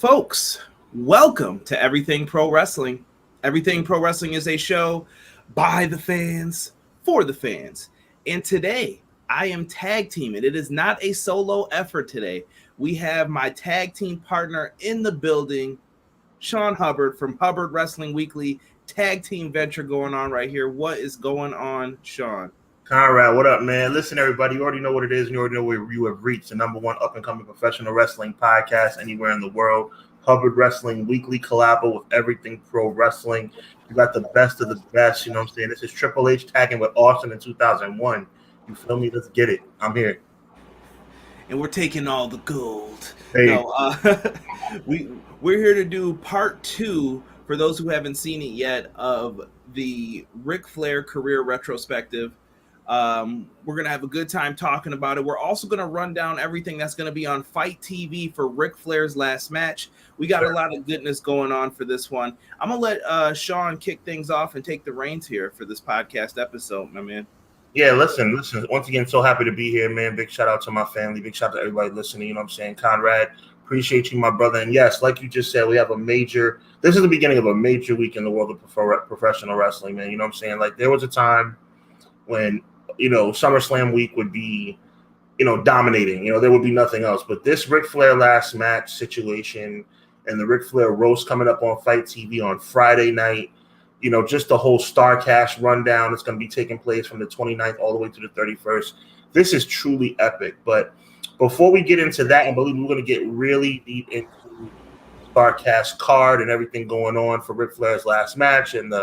Folks, welcome to Everything Pro Wrestling. Everything Pro Wrestling is a show by the fans, for the fans. And today, I am tag teaming. It is not a solo effort today. We have my tag team partner in the building, Sean Hubbard from Hubbard Wrestling Weekly, tag team venture going on right here. What is going on, Sean? Conrad, what up, man? Listen, everybody, you already know what it is, and you already know where you have reached the number one up-and-coming professional wrestling podcast anywhere in the world. Hubbard Wrestling Weekly collabo with Everything Pro Wrestling. You got the best of the best, you know what I'm saying? This is Triple H tagging with Austin in 2001. You feel me? Let's get it. I'm here. And we're taking all the gold. Hey. No, we're here to do part 2, for those who haven't seen it yet, of the Ric Flair career retrospective. We're going to have a good time talking about it. We're also going to run down everything that's going to be on FITE TV for Ric Flair's last match. We got a lot of goodness going on for this one. I'm going to let Sean kick things off and take the reins here for this podcast episode, my man. Yeah, listen. Once again, so happy to be here, man. Big shout out to my family. Big shout out to everybody listening. You know what I'm saying? Conrad, appreciate you, my brother. And yes, like you just said, we have this is the beginning of a major week in the world of professional wrestling, man. You know what I'm saying? Like, there was a time when, SummerSlam week would be, dominating. There would be nothing else. But this Ric Flair last match situation and the Ric Flair roast coming up on FITE TV on Friday night, just the whole StarCast rundown is going to be taking place from the 29th all the way to the 31st. This is truly epic. But before we get into that, and believe me, we're going to get really deep into StarCast card and everything going on for Ric Flair's last match, and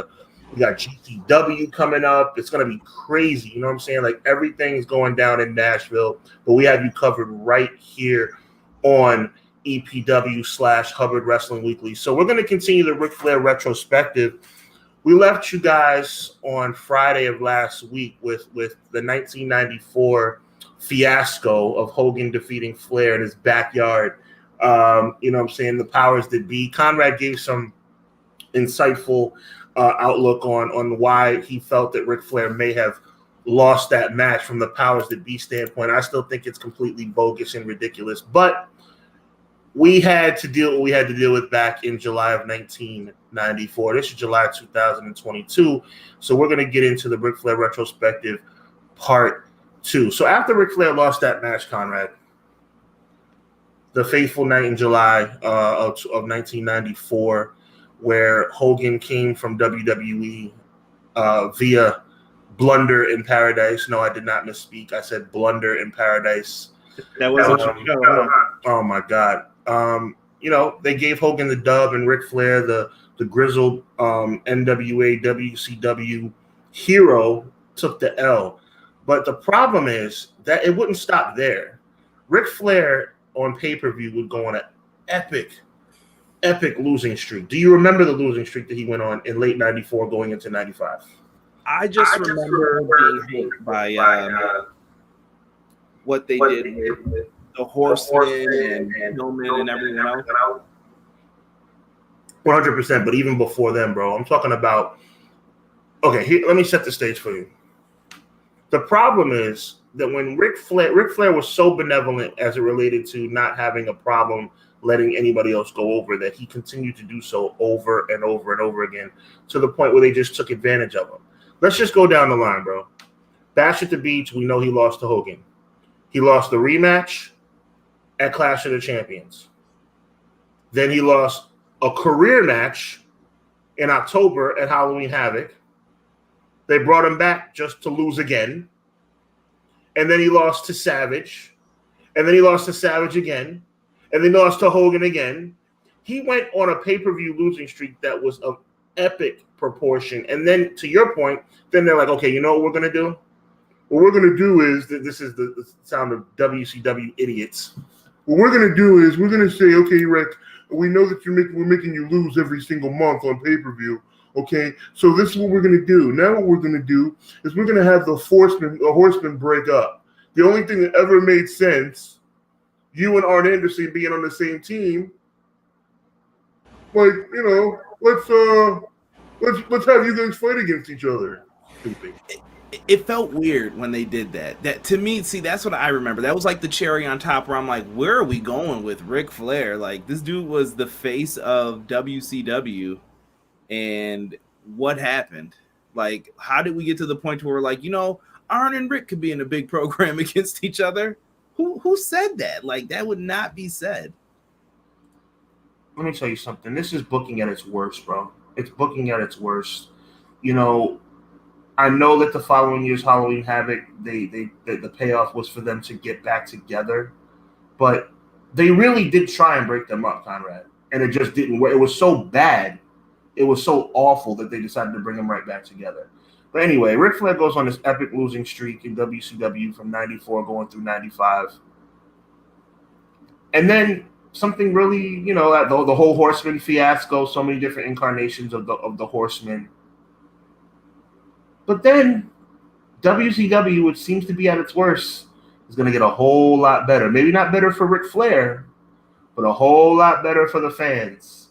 we got GCW coming up. It's going to be crazy. You know what I'm saying? Like, everything is going down in Nashville, but we have you covered right here on EPW/Hubbard Wrestling Weekly. So we're going to continue the Ric Flair retrospective. We left you guys on Friday of last week with the 1994 fiasco of Hogan defeating Flair in his backyard. You know what I'm saying? The powers that be. Conrad gave some insightful outlook on why he felt that Ric Flair may have lost that match from the powers that be standpoint. I still think it's completely bogus and ridiculous, but we had to deal what we had to deal with back in July of 1994. This is July 2022, so we're going to get into the Ric Flair retrospective part 2. So after Ric Flair lost that match, Conrad, the fateful night in July of 1994, where Hogan came from WWE via Blunder in Paradise. No, I did not misspeak. I said Blunder in Paradise. That wasn't oh my God. They gave Hogan the dub, and Ric Flair, the grizzled NWA WCW hero, took the L. But the problem is that it wouldn't stop there. Ric Flair on pay-per-view would go on an epic losing streak. Do you remember the losing streak that he went on in late 94 going into 95? I just remember being hit by what they did with the Horseman and Hillman and everyone else. 100%, but even before then, bro, I'm talking about, okay, let me set the stage for you. The problem is that when Ric Flair was so benevolent as it related to not having a problem letting anybody else go over, that he continued to do so over and over and over again, to the point where they just took advantage of him. Let's just go down the line, bro. Bash at the Beach, we know he lost to Hogan. He lost the rematch at Clash of the Champions. Then he lost a career match in October at Halloween Havoc. They brought him back just to lose again. And then he lost to Savage. And then he lost to Savage again. And then he lost to Hogan again. He went on a pay-per-view losing streak that was of epic proportion. And then, to your point, then they're like, okay, you know what we're going to do? What we're going to do is, this is the sound of WCW idiots. What we're going to do is we're going to say, okay, Rick, we know that we're making you lose every single month on pay-per-view. Okay, so this is what we're going to do. Now what we're going to do is we're going to have the Horsemen break up. The only thing that ever made sense, you and Arn Anderson being on the same team, like, let's have you guys fight against each other. Stupid. it felt weird when they did that. That to me, see, that's what I remember. That was like the cherry on top where I'm like, where are we going with Ric Flair? Like, this dude was the face of WCW, and what happened? Like, how did we get to the point where we're like, Arn and Rick could be in a big program against each other? Who said that? Like, that would not be said. Let me tell you something. This is booking at its worst, bro. It's booking at its worst. I know that the following year's Halloween Havoc, the payoff was for them to get back together, but they really did try and break them up, Conrad, and it just didn't work. It was so bad, it was so awful that they decided to bring them right back together. But anyway, Ric Flair goes on this epic losing streak in WCW from '94 going through '95, and then something really, the whole Horseman fiasco, so many different incarnations of the Horseman. But then WCW, which seems to be at its worst, is going to get a whole lot better. Maybe not better for Ric Flair, but a whole lot better for the fans.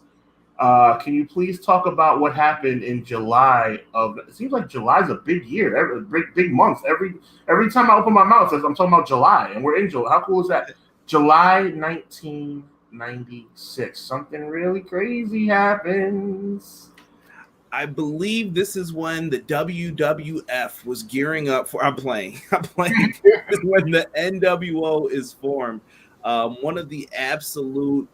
Can you please talk about what happened in July it seems like July's a big year, big month. Every time I open my mouth, I'm talking about July, and we're in July. How cool is that? July 1996. Something really crazy happens. I believe this is when the WWF was gearing up for. I'm playing. This is when the NWO is formed. One of the absolute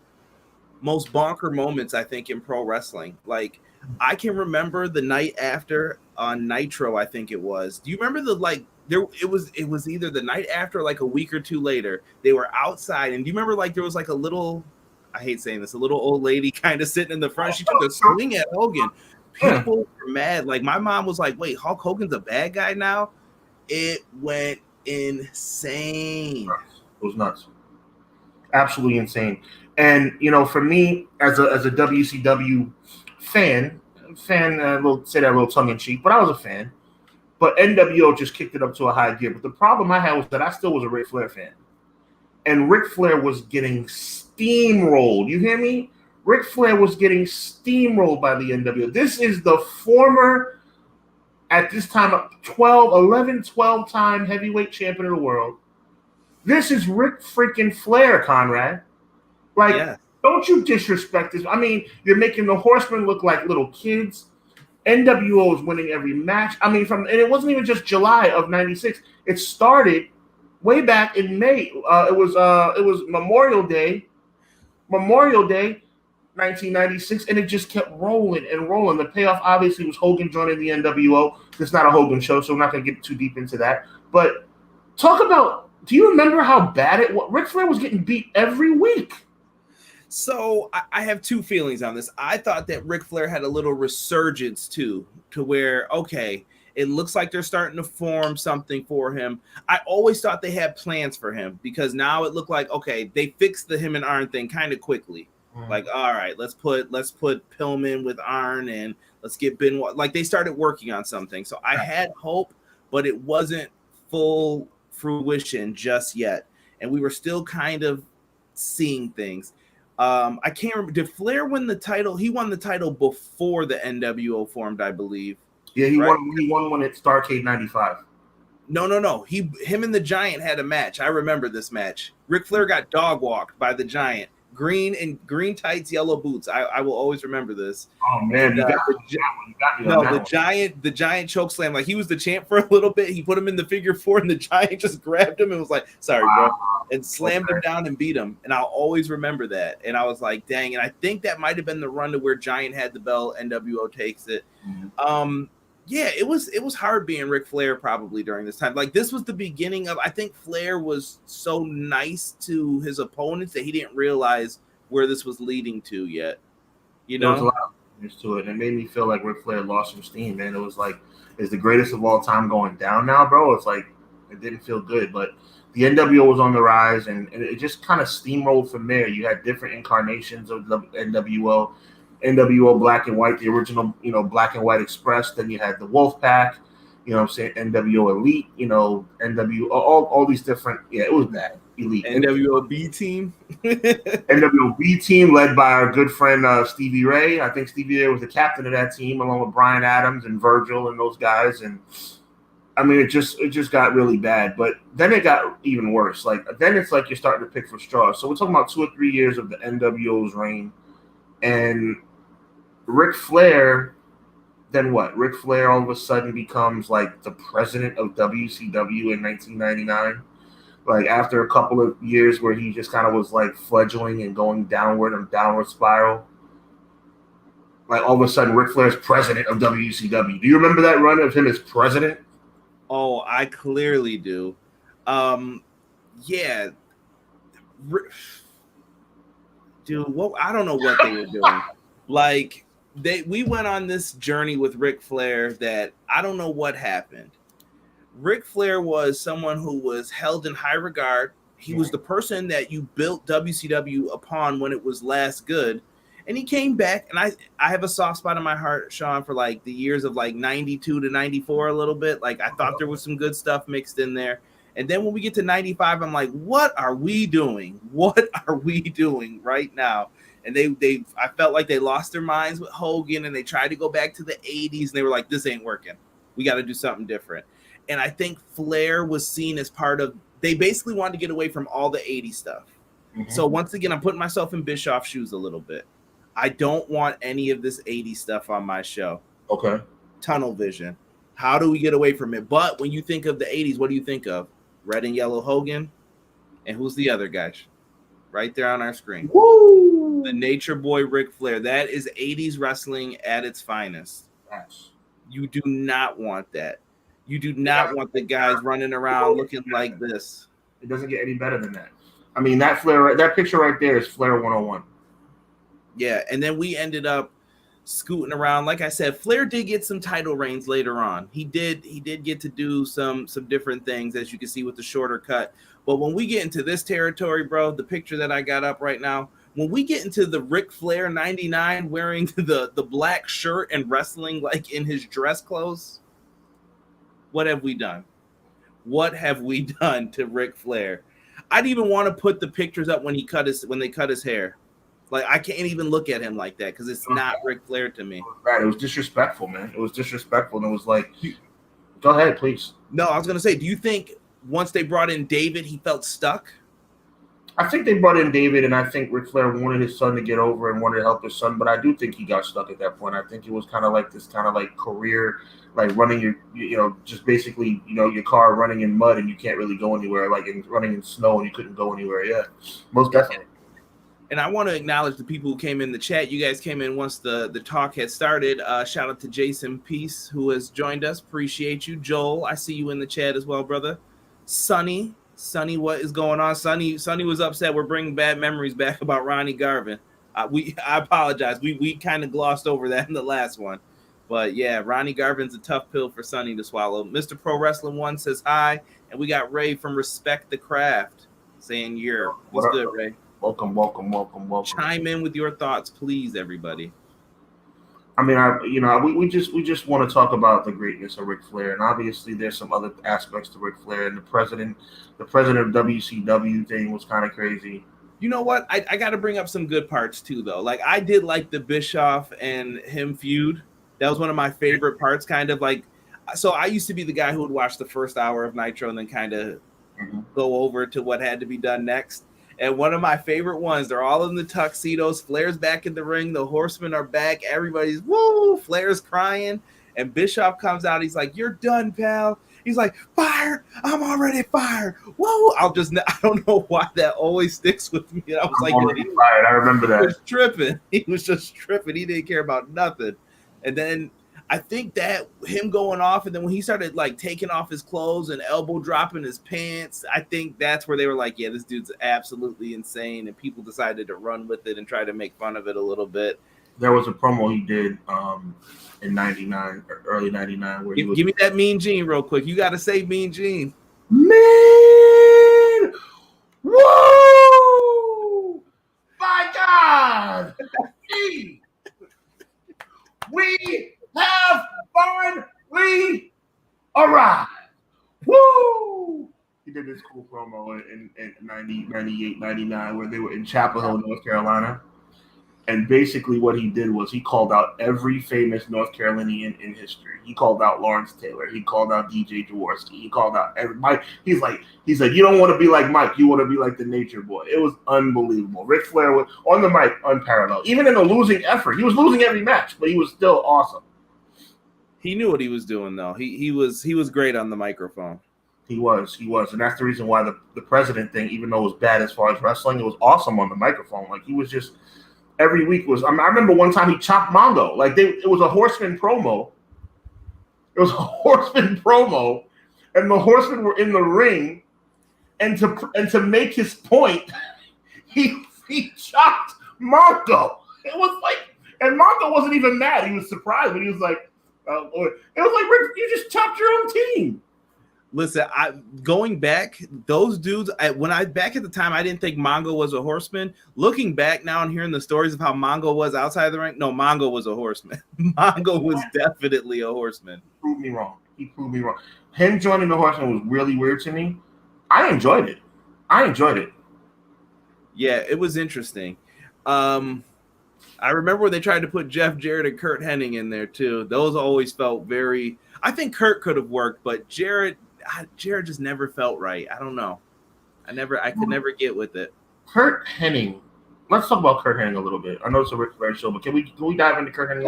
most bonker moments, I think, in pro wrestling. Like, I can remember the night after on Nitro, I think it was. Do you remember it was either the night after or like a week or two later. They were outside, and do you remember there was like a little, I hate saying this, a little old lady kind of sitting in the front. She took a swing at Hogan. People were mad. Like, my mom was like, wait, Hulk Hogan's a bad guy now? It went insane. It was nuts. Absolutely insane. And, for me, as a WCW fan, we'll say that a little tongue-in-cheek, but I was a fan. But NWO just kicked it up to a high gear. But the problem I had was that I still was a Ric Flair fan. And Ric Flair was getting steamrolled. You hear me? Ric Flair was getting steamrolled by the NWO. This is the former, at this time, 12-time heavyweight champion of the world. This is Ric freaking Flair, Conrad. Like, Don't you disrespect this. I mean, you're making the Horsemen look like little kids. NWO is winning every match. I mean, and it wasn't even just July of '96. It started way back in May. It was Memorial Day, 1996, and it just kept rolling and rolling. The payoff obviously was Hogan joining the NWO. It's not a Hogan show, so I'm not going to get too deep into that. But talk about, do you remember how bad it was? Ric Flair was getting beat every week. So I have two feelings on this. I thought that Ric Flair had a little resurgence too, to where, okay, it looks like they're starting to form something for him. I always thought they had plans for him, because now it looked like, okay, they fixed the him and Arn thing kind of quickly. Like, all right, let's put Pillman with Arn, and let's get Benoit. Like, they started working on something. So I had hope, but it wasn't full fruition just yet. And we were still kind of seeing things. I can't remember. Did Flair win the title? He won the title before the NWO formed, I believe. Yeah, he won one at Starrcade '95. No. Him and the Giant had a match. I remember this match. Ric Flair got dog walked by the Giant. Green tights, yellow boots. I will always remember this. Oh man, the Giant choke slam. Like, he was the champ for a little bit. He put him in the figure four, and the Giant just grabbed him and was like, "Sorry, bro," and slammed him down and beat him. And I'll always remember that. And I was like, "Dang!" And I think that might have been the run to where Giant had the belt. NWO takes it. Yeah, it was hard being Ric Flair probably during this time. Like, this was the beginning of, I think Flair was so nice to his opponents that he didn't realize where this was leading to yet. There was a lot of things to it, and it made me feel like Ric Flair lost some steam, man. It was like, is the greatest of all time going down now, bro? It's like, it didn't feel good, but the NWO was on the rise, and it just kind of steamrolled from there. You had different incarnations of the NWO Black and White, the original, Black and White Express. Then you had the Wolf Pack, NWO Elite, NWO, all these different. Yeah, it was bad. Elite. NWO B team. NWO B team led by our good friend Stevie Ray. I think Stevie Ray was the captain of that team, along with Brian Adams and Virgil and those guys. And I mean, it just got really bad. But then it got even worse. Like then it's like you're starting to pick for straws. So we're talking about 2 or 3 years of the NWO's reign, and Ric Flair. Then what? Ric Flair all of a sudden becomes like the president of WCW in 1999. Like after a couple of years where he just kind of was like fledgling and going downward and downward spiral. Like all of a sudden, Ric Flair's president of WCW. Do you remember that run of him as president? Oh, I clearly do. Yeah, dude. What I don't know what they were doing. Like we went on this journey with Ric Flair that I don't know what happened. Ric Flair was someone who was held in high regard. He was the person that you built WCW upon when it was last good. And he came back, and I have a soft spot in my heart, Sean, for like the years of like 92 to 94 a little bit. Like I thought there was some good stuff mixed in there. And then when we get to 95, I'm like, what are we doing? What are we doing right now? And I felt like they lost their minds with Hogan, and they tried to go back to the 80s, and they were like, this ain't working. We got to do something different. And I think Flair was seen as part of, they basically wanted to get away from all the 80s stuff. Mm-hmm. So once again, I'm putting myself in Bischoff's shoes a little bit. I don't want any of this 80s stuff on my show. Okay. Tunnel vision. How do we get away from it? But when you think of the 80s, what do you think of? Red and yellow Hogan. And who's the other guy? Right there on our screen. Woo! The Nature Boy Ric Flair. That is 80s wrestling at its finest. Yes. You do not want that. You do not want the guys running around looking like this. It doesn't get any better than that. I mean, that Flair, that picture right there is Flair 101. Yeah, and then we ended up scooting around. Like I said, Flair did get some title reigns later on. He did get to do some different things, as you can see with the shorter cut. But when we get into this territory, bro, the picture that I got up right now, when we get into the Ric Flair 99 wearing the black shirt and wrestling like in his dress clothes, what have we done? What have we done to Ric Flair? I'd even want to put the pictures up when they cut his hair. Like, I can't even look at him like that because it's not Ric Flair to me. Right. It was disrespectful, man. It was disrespectful. And it was like, go ahead, please. No, I was going to say, do you think once they brought in David, he felt stuck? I think they brought in David, and I think Ric Flair wanted his son to get over and wanted to help his son. But I do think he got stuck at that point. I think it was kind of like this kind of like career, like running just basically, your car running in mud and you can't really go anywhere, like running in snow and you couldn't go anywhere. Yeah, most definitely. And I want to acknowledge the people who came in the chat. You guys came in once the talk had started. Shout out to Jason Peace, who has joined us. Appreciate you. Joel, I see you in the chat as well, brother. Sonny, what is going on? Sonny was upset. We're bringing bad memories back about Ronnie Garvin. I apologize. We kind of glossed over that in the last one. But, yeah, Ronnie Garvin's a tough pill for Sonny to swallow. Mr. Pro Wrestling 1 says hi. And we got Ray from Respect the Craft saying you're. What's good, Ray? Welcome. Chime in with your thoughts, please, everybody. I mean, we just want to talk about the greatness of Ric Flair, and obviously there's some other aspects to Ric Flair, and the president of WCW thing was kind of crazy. You know what? I got to bring up some good parts too, though. Like I did like the Bischoff and him feud. That was one of my favorite parts. Kind of like, so I used to be the guy who would watch the first hour of Nitro and then kind of go over to what had to be done next. And one of my favorite ones, they're all in the tuxedos. Flair's back in the ring. The Horsemen are back. Everybody's, woo! Flair's crying. And Bischoff comes out. He's like, you're done, pal. He's like, fired. I'm already fired. Whoa! I don't know why that always sticks with me. And I was fired. I remember that. He was tripping. He was just tripping. He didn't care about nothing. And then I think that him going off, and then when he started like taking off his clothes and elbow dropping his pants, I think that's where they were like, yeah, this dude's absolutely insane. And people decided to run with it and try to make fun of it a little bit. There was a promo he did in 99, or early 99. Where give me that Mean Gene real quick. You got to say Mean Gene. Man! Woo! My God! We have finally arrived. Woo! He did this cool promo in 90, 98, 99 where they were in Chapel Hill, North Carolina. And basically what he did was he called out every famous North Carolinian in history. He called out Lawrence Taylor. He called out DJ Jaworski. He called out everybody. He said, you don't want to be like Mike. You want to be like the Nature Boy. It was unbelievable. Ric Flair was on the mic, unparalleled. Even in a losing effort, he was losing every match, but he was still awesome. He knew what he was doing, though. He was great on the microphone. He was, and that's the reason why the president thing, even though it was bad as far as wrestling, it was awesome on the microphone. Like he was just. Every week was. I remember one time he chopped Mongo. Like it was a Horseman promo. It was a Horseman promo, and the Horsemen were in the ring, and to make his point, he chopped Mongo. It was like, and Mongo wasn't even mad. He was surprised, but he was like, it was like, Rick, you just chopped your own team. Listen, going back, those dudes. Back at the time, I didn't think Mongo was a horseman. Looking back now and hearing the stories of how Mongo was outside the ring, no, Mongo was a horseman. Mongo was definitely a horseman. He proved me wrong. Him joining the Horsemen was really weird to me. I enjoyed it. Yeah, it was interesting. I remember when they tried to put Jeff Jarrett and Kurt Hennig in there too. Those always felt very. I think Kurt could have worked, but Jarrett just never felt right. I don't know. I could never get with it. Kurt Hennig. Let's talk about Kurt Hennig a little bit. I know it's a Ric Flair show, but can we dive into Kurt Hennig?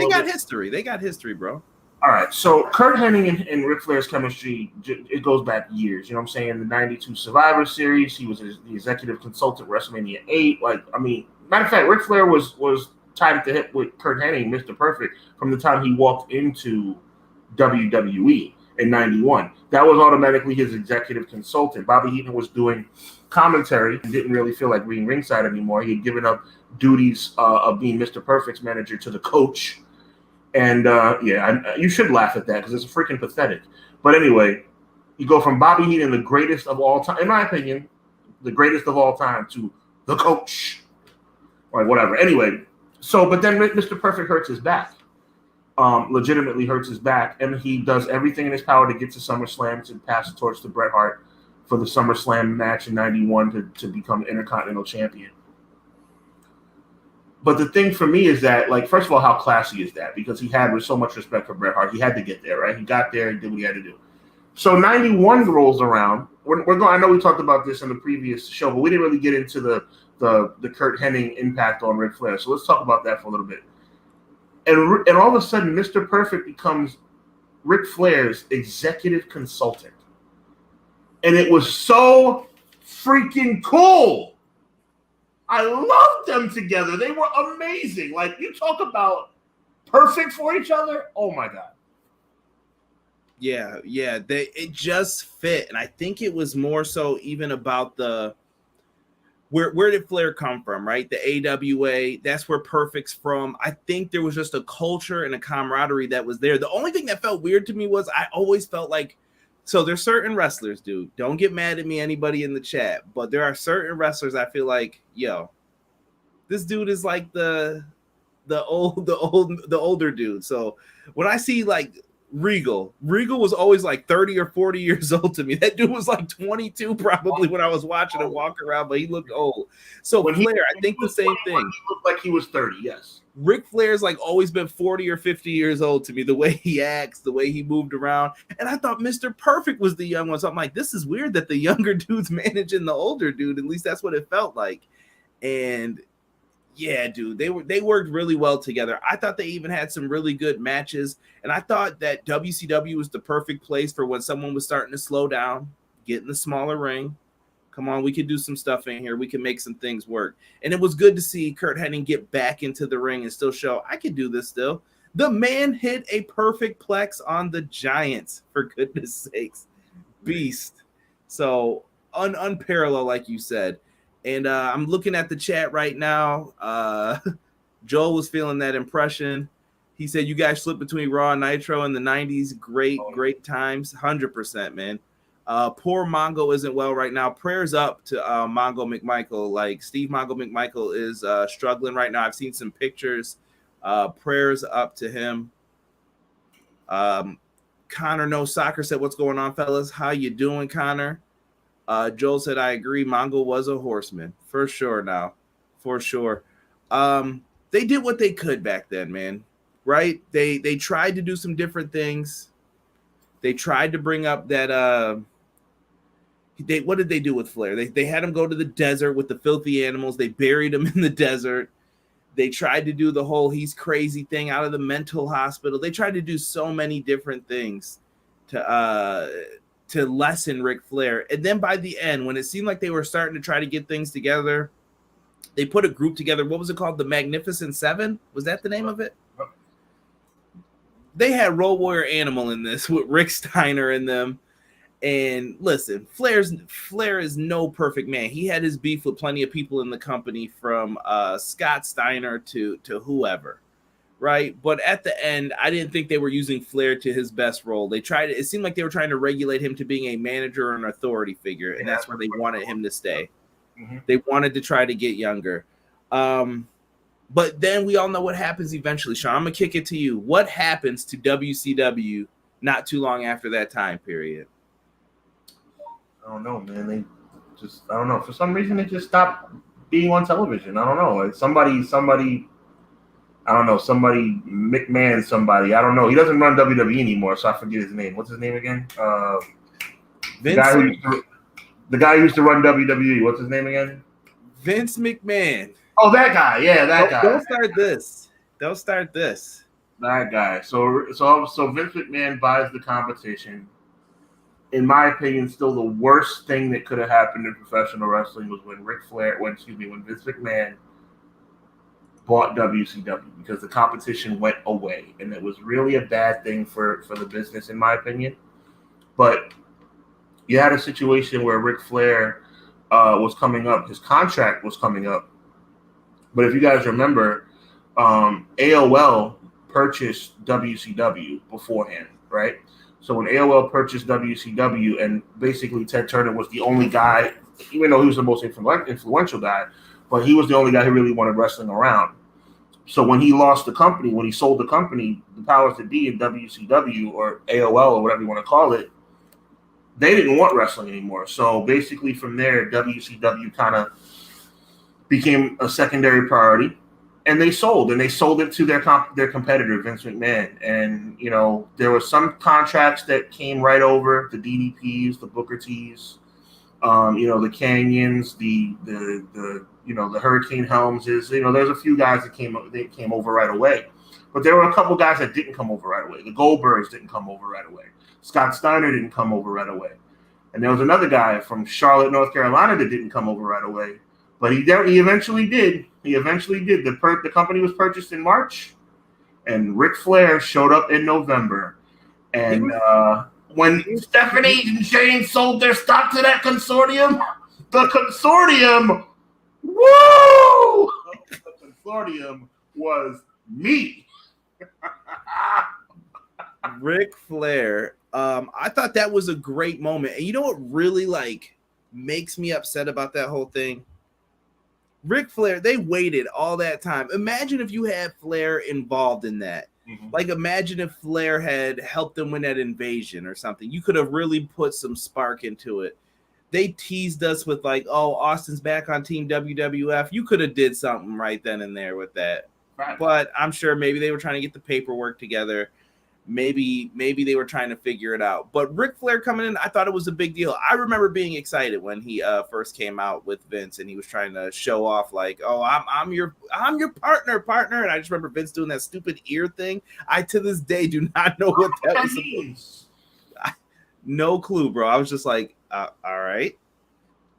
They got history, bro. All right. So Kurt Hennig and Ric Flair's chemistry, it goes back years. You know what I'm saying? The '92 Survivor Series. He was the executive consultant WrestleMania 8. Matter of fact, Ric Flair was tied at the hip with Kurt Hennig, Mr. Perfect, from the time he walked into WWE in '91. That was automatically his executive consultant. Bobby Heenan was doing commentary and didn't really feel like being ringside anymore. He had given up duties of being Mr. Perfect's manager to the coach. And you should laugh at that because it's freaking pathetic. But anyway, you go from Bobby Heenan, the greatest of all time, in my opinion, the greatest of all time, to the coach. Like whatever. Anyway, but then Mr. Perfect hurts his back. Legitimately hurts his back, and he does everything in his power to get to SummerSlam to pass the torch to Bret Hart for the SummerSlam match in '91 to become Intercontinental Champion. But the thing for me is that, first of all, how classy is that? Because he had so much respect for Bret Hart. He had to get there, right? He got there and did what he had to do. So '91 rolls around. We're going. I know we talked about this in the previous show, but we didn't really get into the Kurt Hennig impact on Ric Flair. So let's talk about that for a little bit. And all of a sudden, Mr. Perfect becomes Ric Flair's executive consultant. And it was so freaking cool. I loved them together. They were amazing. You talk about perfect for each other. Oh, my God. Yeah. It just fit. And I think it was more so even about where did Flair come from, right? The AWA, that's where Perfect's from. I think there was just a culture and a camaraderie that was there. The only thing that felt weird to me was I always felt like, so there's certain wrestlers, dude. Don't get mad at me, anybody in the chat, but there are certain wrestlers I feel like, yo, this dude is like the older dude. So when I see Regal was always 30 or 40 years old to me. That dude was 22 probably when I was watching him walk around, but he looked old. So when Flair, I think the same thing. He looked like he was 30, yes. Ric Flair's always been 40 or 50 years old to me, the way he acts, the way he moved around. And I thought Mr. Perfect was the young one. So I'm like, this is weird that the younger dude's managing the older dude. At least that's what it felt like. And yeah, dude, they worked really well together. I thought they even had some really good matches, and I thought that WCW was the perfect place for when someone was starting to slow down, get in the smaller ring. Come on, we could do some stuff in here. We can make some things work. And it was good to see Kurt Hennig get back into the ring and still show, I can do this still. The man hit a perfect plex on the Giants, for goodness sakes. Beast. So unparalleled, like you said. And I'm looking at the chat right now. Joel was feeling that impression. He said, you guys slipped between Raw and Nitro in the 90s. Great times. 100%, man. Poor Mongo isn't well right now. Prayers up to Mongo McMichael. Steve Mongo McMichael is struggling right now. I've seen some pictures. Prayers up to him. Connor No Soccer said, what's going on, fellas? How you doing, Connor? Joel said, I agree. Mongo was a horseman for sure now, for sure. they did what they could back then, man. Right? They tried to do some different things. They tried to bring up that what did they do with Flair? They had him go to the desert with the filthy animals. They buried him in the desert. They tried to do the whole he's crazy thing out of the mental hospital. They tried to do so many different things to lessen Ric Flair. And then by the end, when it seemed like they were starting to try to get things together, they put a group together. What was it called? The Magnificent Seven? Was that the name of it? They had Road Warrior Animal in this with Rick Steiner in them. And listen, Flair is no perfect man. He had his beef with plenty of people in the company, from Scott Steiner to whoever, right? But at the end, I didn't think they were using Flair to his best role. It seemed like they were trying to regulate him to being a manager or an authority figure, and that's where they wanted him to stay. Mm-hmm. They wanted to try to get younger. But then we all know what happens eventually. Sean, I'm going to kick it to you. What happens to WCW not too long after that time period? I don't know, man. I don't know. For some reason, they just stopped being on television. I don't know. Like somebody, I don't know. Somebody, McMahon, somebody. I don't know. He doesn't run WWE anymore, so I forget his name. What's his name again? The guy who used to run WWE. What's his name again? Vince McMahon. Oh, that guy. Yeah, that guy. Don't start this. That guy. So Vince McMahon buys the competition. In my opinion, still the worst thing that could have happened in professional wrestling was when when Vince McMahon bought WCW, because the competition went away, and it was really a bad thing for the business, in my opinion. But you had a situation where Ric Flair was coming up; his contract was coming up. But if you guys remember, AOL purchased WCW beforehand, right? So when AOL purchased WCW, and basically Ted Turner was the only guy, even though he was the most influential guy, but he was the only guy who really wanted wrestling around. So when he lost the company, when he sold the company, the powers that be in WCW or AOL or whatever you want to call it, they didn't want wrestling anymore. So basically from there, WCW kind of became a secondary priority. And they sold it to their competitor, Vince McMahon. And, you know, there were some contracts that came right over, the DDPs, the Booker T's, the Canyons, the Hurricane Helmses. You know, there's a few guys that came over right away. But there were a couple guys that didn't come over right away. The Goldbergs didn't come over right away. Scott Steiner didn't come over right away. And there was another guy from Charlotte, North Carolina that didn't come over right away. But he eventually did. The company was purchased in March, and Ric Flair showed up in November. And when Stephanie and Shane sold their stock to that consortium, the consortium was me. Ric Flair. I thought that was a great moment. And you know what really makes me upset about that whole thing? Ric Flair, they waited all that time. Imagine if you had Flair involved in that. Mm-hmm. Imagine if Flair had helped them win that invasion or something. You could have really put some spark into it. They teased us with Austin's back on Team WWF. You could have did something right then and there with that. Right. But I'm sure maybe they were trying to get the paperwork together. Maybe they were trying to figure it out. But Ric Flair coming in, I thought it was a big deal. I remember being excited when he first came out with Vince, and he was trying to show off I'm your partner. And I just remember Vince doing that stupid ear thing. I to this day do not know what that was supposed to. No clue, bro. I was just like, all right,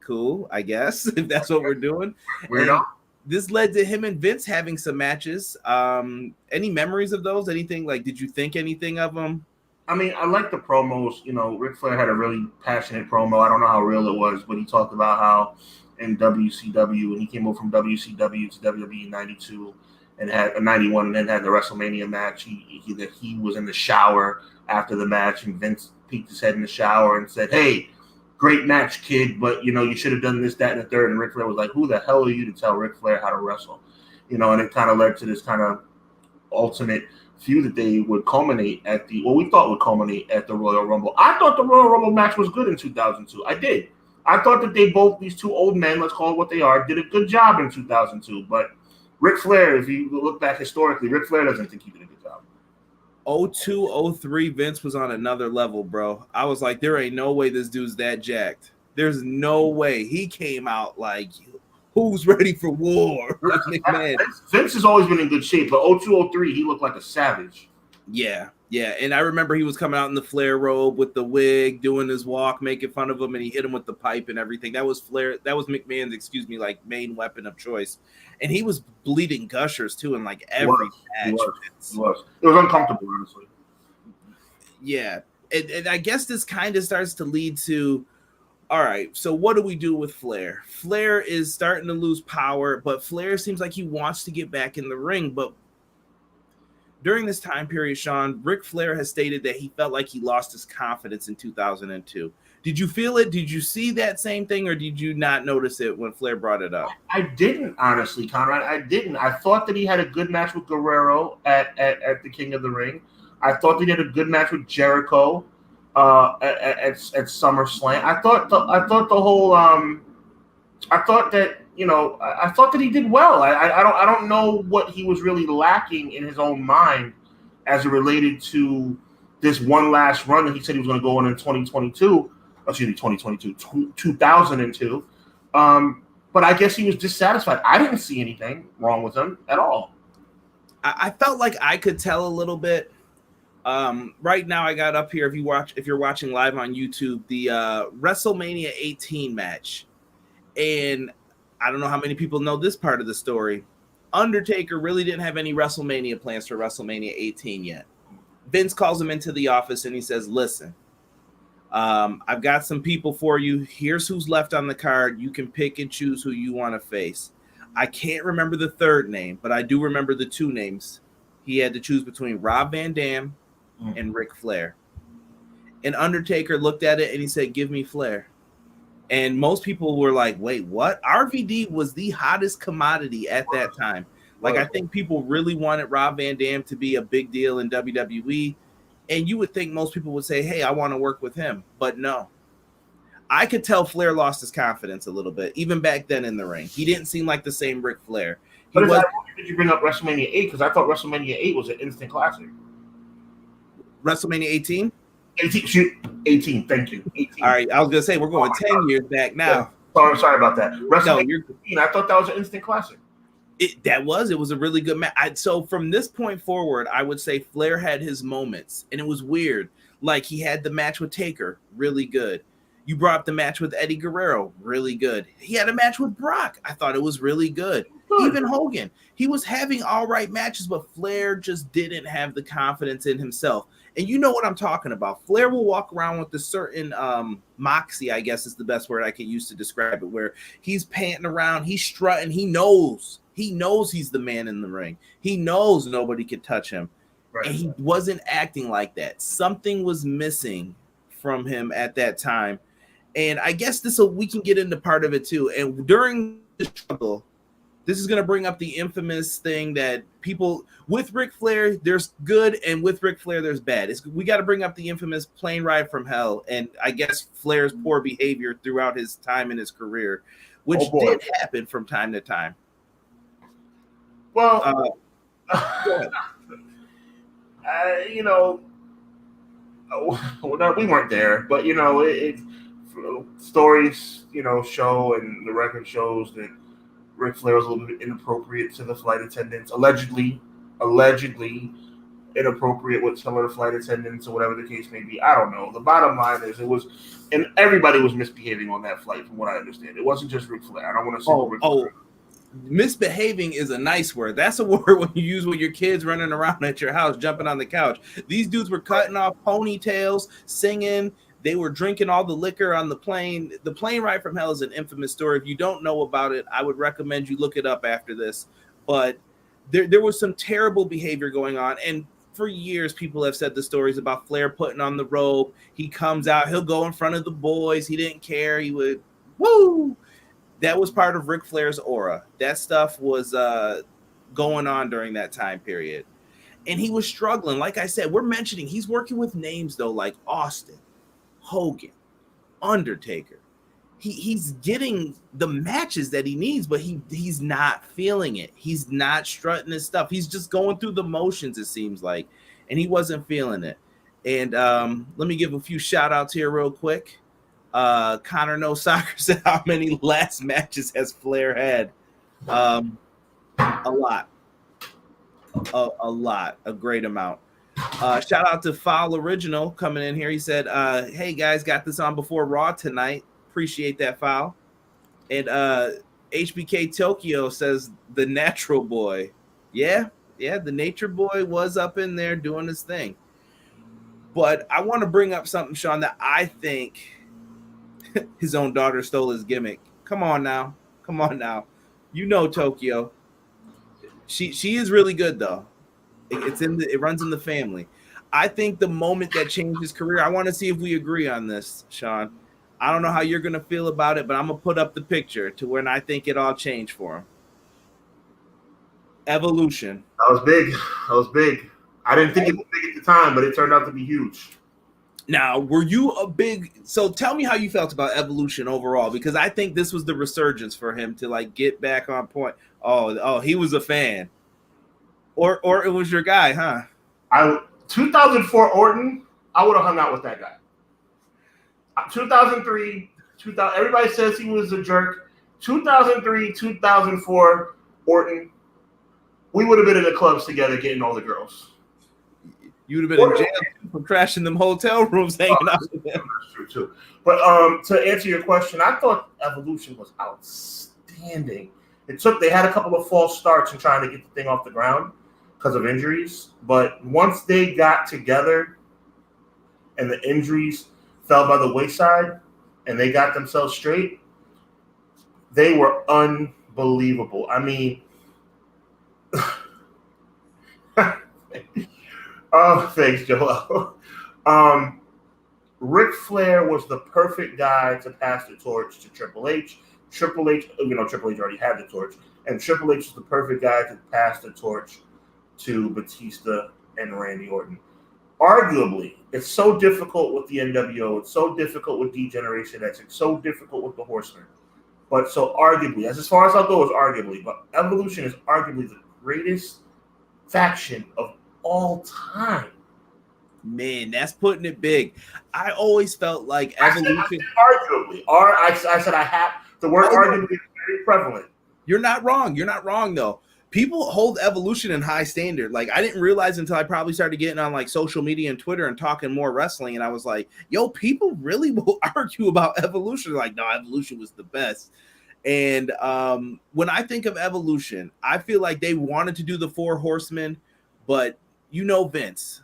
cool, I guess, if that's what we're doing. Weirdo. This led to him and Vince having some matches. Any memories of those? Anything did you think anything of them? I mean, I like the promos. You know, Ric Flair had a really passionate promo. I don't know how real it was, but he talked about how in WCW, when he came over from WCW to WWE in '92 and had 91, and then had the WrestleMania match, he was in the shower after the match, and Vince peeked his head in the shower and said, "Hey, great match, kid, but, you should have done this, that, and the third." And Ric Flair was like, "Who the hell are you to tell Ric Flair how to wrestle?" And it kind of led to this kind of ultimate feud that they would culminate we thought would culminate at the Royal Rumble. I thought the Royal Rumble match was good in 2002. I did. I thought that these two old men, let's call it what they are, did a good job in 2002. But Ric Flair, if you look back historically, Ric Flair doesn't think he did a good job. 02, 03, Vince was on another level, bro. I was like, there ain't no way this dude's that jacked. There's no way. He came out like, who's ready for war? Vince has always been in good shape, but 02, 03, he looked like a savage. Yeah. And I remember he was coming out in the Flair robe with the wig, doing his walk, making fun of him, and he hit him with the pipe and everything. That was McMahon's, like main weapon of choice. And he was bleeding gushers too in like every match. He was. It was uncomfortable, honestly. Yeah. And I guess this kind of starts to lead to, all right, so what do we do with Flair? Flair is starting to lose power, but Flair seems like he wants to get back in the ring. But during this time period, Sean, Ric Flair has stated that he felt like he lost his confidence in 2002. Did you feel it? Did you see that same thing, or did you not notice it when Flair brought it up? I didn't, honestly, Conrad. I didn't. I thought that he had a good match with Guerrero at the King of the Ring. I thought that he had a good match with Jericho at SummerSlam. I thought that he did well. I don't know what he was really lacking in his own mind as it related to this one last run that he said he was going to go on in 2022. 2002. But I guess he was dissatisfied. I didn't see anything wrong with him at all. I felt like I could tell a little bit. Right now, I got up here. If you're watching live on YouTube, the WrestleMania 18 match, and I don't know how many people know this part of the story. Undertaker really didn't have any WrestleMania plans for WrestleMania 18 yet. Vince calls him into the office and he says, "Listen, I've got some people for you. Here's who's left on the card. You can pick and choose who you want to face." I can't remember the third name, but I do remember the two names. He had to choose between Rob Van Dam and Ric Flair. And Undertaker looked at it and he said, "Give me Flair." And most people were like, wait, what? RVD was the hottest commodity at that time. Like, I think people really wanted Rob Van Dam to be a big deal in WWE. And you would think most people would say, hey, I want to work with him. But no. I could tell Flair lost his confidence a little bit, even back then in the ring. He didn't seem like the same Ric Flair. Did you bring up WrestleMania 8? Because I thought WrestleMania 8 was an instant classic. WrestleMania 18? 18, thank you. 18. All right, I was going to say, we're going 10 years back now. Yeah. Sorry about that. WrestleMania 18, I thought that was an instant classic. It was a really good match. So from this point forward, I would say Flair had his moments, and it was weird. Like, he had the match with Taker, really good. You brought up the match with Eddie Guerrero, really good. He had a match with Brock. I thought it was really good. Even Hogan. He was having all right matches, but Flair just didn't have the confidence in himself. And you know what I'm talking about. Flair will walk around with a certain moxie, I guess is the best word I can use to describe it, where he's panting around, he's strutting, he knows he's the man in the ring. He knows nobody could touch him. Right. And he wasn't acting like that. Something was missing from him at that time. And I guess we can get into part of it too. And during the struggle, this is going to bring up the infamous thing that people with Ric Flair, there's good, and with Ric Flair, there's bad. We got to bring up the infamous plane ride from hell, and I guess Flair's poor behavior throughout his time in his career, which did happen from time to time. Well, we weren't there, but stories, show, and the record shows that Ric Flair was a little bit inappropriate to the flight attendants, allegedly inappropriate with some of the flight attendants or whatever the case may be. I don't know. The bottom line is and everybody was misbehaving on that flight from what I understand. It wasn't just Ric Flair. I don't want to say Ric Flair. Misbehaving is a nice word. That's a word when you use with your kids running around at your house, jumping on the couch. These dudes were cutting off ponytails, singing. They were drinking all the liquor on the plane. The plane ride from hell is an infamous story. If you don't know about it, I would recommend you look it up after this. But there was some terrible behavior going on. And for years, people have said the stories about Flair putting on the robe. He comes out. He'll go in front of the boys. He didn't care. He would, woo! That was part of Ric Flair's aura. That stuff was going on during that time period. And he was struggling. Like I said, we're mentioning he's working with names, though, like Austin, Hogan, Undertaker. he's getting the matches that he needs, but he's not feeling it. He's not strutting his stuff. He's just going through the motions, it seems like, and he wasn't feeling it. And let me give a few shout outs here real quick. Connor No Soccer said, how many last matches has Flair had? A lot. A lot, a great amount. Shout out to Foul Original coming in here. He said, hey guys, got this on before Raw tonight. Appreciate that, Foul. And HBK Tokyo says the Natural Boy. Yeah, the Nature Boy was up in there doing his thing. But I want to bring up something, Sean, that I think his own daughter stole his gimmick. Come on now. You know Tokyo. She is really good though. It runs in the family. I think the moment that changed his career, I want to see if we agree on this, Sean. I don't know how you're gonna feel about it, but I'm gonna put up the picture to when I think it all changed for him. Evolution. That was big. I didn't think it was big at the time, but it turned out to be huge. Now, were you a big? So tell me how you felt about Evolution overall, because I think this was the resurgence for him to like get back on point. Oh, he was a fan, or it was your guy, huh? 2004 Orton, I would have hung out with that guy. 2003, everybody says he was a jerk. 2003, 2004 Orton, we would have been in the clubs together getting all the girls. You would have been in jail for crashing them hotel rooms hanging out with them. That's true too. But to answer your question, I thought Evolution was outstanding. They had a couple of false starts in trying to get the thing off the ground because of injuries. But once they got together and the injuries fell by the wayside and they got themselves straight, they were unbelievable. I mean, oh, thanks, Joel. Ric Flair was the perfect guy to pass the torch to Triple H. Triple H already had the torch, and Triple H is the perfect guy to pass the torch to Batista and Randy Orton. Arguably, it's so difficult with the NWO, it's so difficult with D-Generation X, it's so difficult with the Horsemen. But so arguably, as far as I'll go is arguably, but Evolution is arguably the greatest faction of all time. Man, that's putting it big. I always felt like Evolution. I said arguably. I said I have the word arguably is very prevalent. You're not wrong. You're not wrong though. People hold Evolution in high standard. Like I didn't realize until I probably started getting on like social media and Twitter and talking more wrestling, and I was like, "Yo, people really will argue about Evolution." Like, no, Evolution was the best. And when I think of Evolution, I feel like they wanted to do the Four Horsemen, but you know Vince.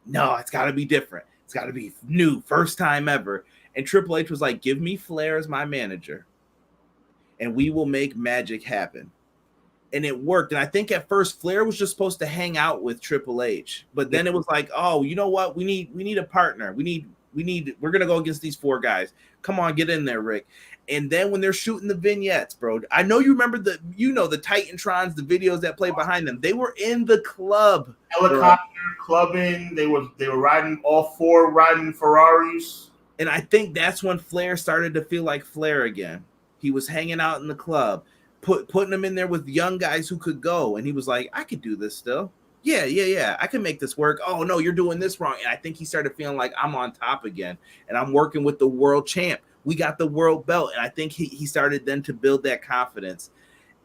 No, it's got to be different. It's got to be new, first time ever. And Triple H was like, "Give me Flair as my manager, and we will make magic happen." And it worked. And I think at first Flair was just supposed to hang out with Triple H, but then it was like, "Oh, you know what? We need a partner. We're gonna go against these four guys. Come on, get in there, Rick." And then when they're shooting the vignettes, bro, I know you remember the Titantrons, the videos that play behind them. They were in the club, helicopter clubbing. They were riding all four riding Ferraris. And I think that's when Flair started to feel like Flair again. He was hanging out in the club, putting them in there with young guys who could go, and he was like, "I could do this still. Yeah, I can make this work. Oh no, you're doing this wrong." And I think he started feeling like I'm on top again, and I'm working with the world champ. We got the world belt, and I think he started then to build that confidence,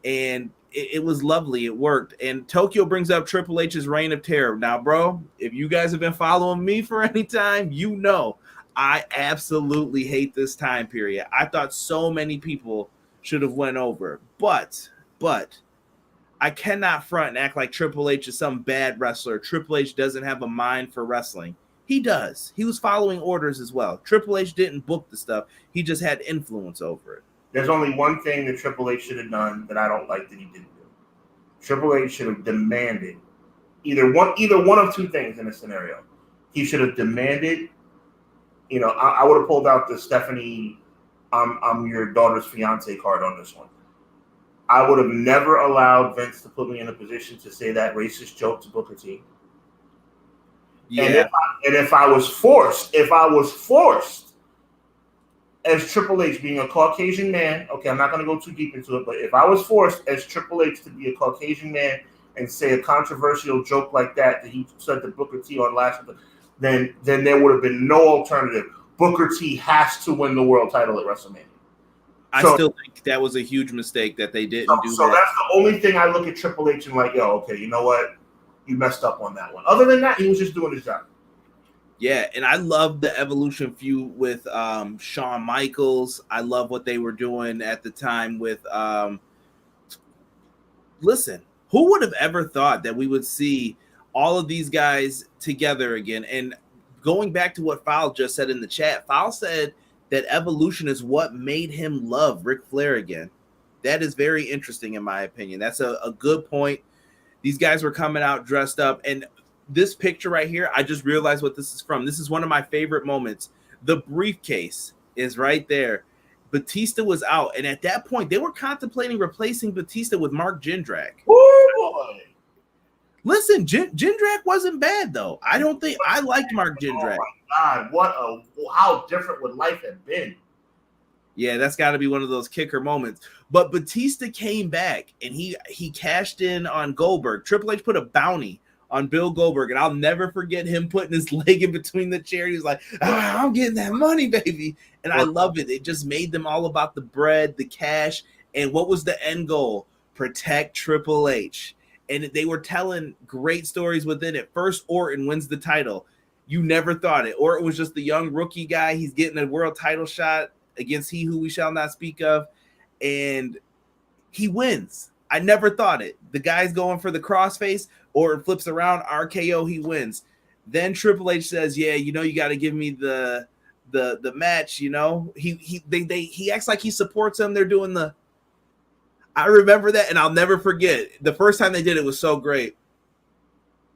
and it was lovely. It worked. And Tokyo brings up Triple H's reign of terror. Now, bro, if you guys have been following me for any time, you know I absolutely hate this time period. I thought so many people should have went over, but I cannot front and act like Triple H is some bad wrestler. Triple H doesn't have a mind for wrestling. He does. He was following orders as well. Triple H didn't book the stuff. He just had influence over it. There's only one thing that Triple H should have done that I don't like that he didn't do. Triple H should have demanded either one of two things in a scenario. He should have demanded, I would have pulled out the Stephanie, I'm your daughter's fiance card on this one. I would have never allowed Vince to put me in a position to say that racist joke to Booker T. Yeah. And if I was forced, as Triple H being a Caucasian man, okay, I'm not going to go too deep into it, but if I was forced as Triple H to be a Caucasian man and say a controversial joke like that he said to Booker T on last, then there would have been no alternative. Booker T has to win the world title at WrestleMania. I still think that was a huge mistake that they didn't do that. So that's the only thing I look at Triple H and like, yo, okay, you know what? You messed up on that one. Other than that, he was just doing his job. Yeah, and I love the Evolution feud with Shawn Michaels. I love what they were doing at the time with listen, who would have ever thought that we would see all of these guys together again? And going back to what Fowl just said in the chat, Fowl said that Evolution is what made him love Ric Flair again. That is very interesting in my opinion. That's a good point. These guys were coming out dressed up, and this picture right here, I just realized what this is from. This is one of my favorite moments. The briefcase is right there. Batista was out, and at that point, they were contemplating replacing Batista with Mark Jindrak. Oh boy! Listen, Jindrak wasn't bad though. I don't think I liked Mark Jindrak. Oh my God, how different would life have been? Yeah, that's got to be one of those kicker moments. But Batista came back, and he cashed in on Goldberg. Triple H put a bounty on Bill Goldberg, and I'll never forget him putting his leg in between the chairs. He was like, I'm getting that money, baby. And I love it. It just made them all about the bread, the cash, and what was the end goal? Protect Triple H. And they were telling great stories within it. First, Orton wins the title. You never thought it. Orton was just the young rookie guy. He's getting a world title shot against he who we shall not speak of, and he wins. I never thought it. The guy's going for the crossface, or flips around, RKO, he wins. Then Triple H says, yeah, you got to give me the match, He acts like he supports him. They're doing I remember that, and I'll never forget. The first time they did it was so great.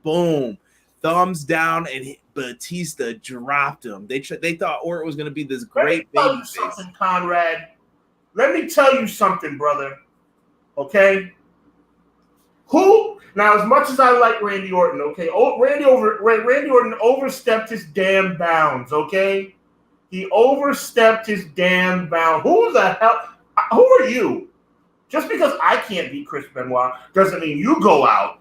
Boom. Thumbs down, and Batista dropped him. They thought Orton was going to be this great baby face. Conrad. Let me tell you something, brother. Okay? Now, as much as I like Randy Orton, okay, Randy Orton overstepped his damn bounds, okay? He overstepped his damn bounds. Who the hell? Who are you? Just because I can't beat Chris Benoit doesn't mean you go out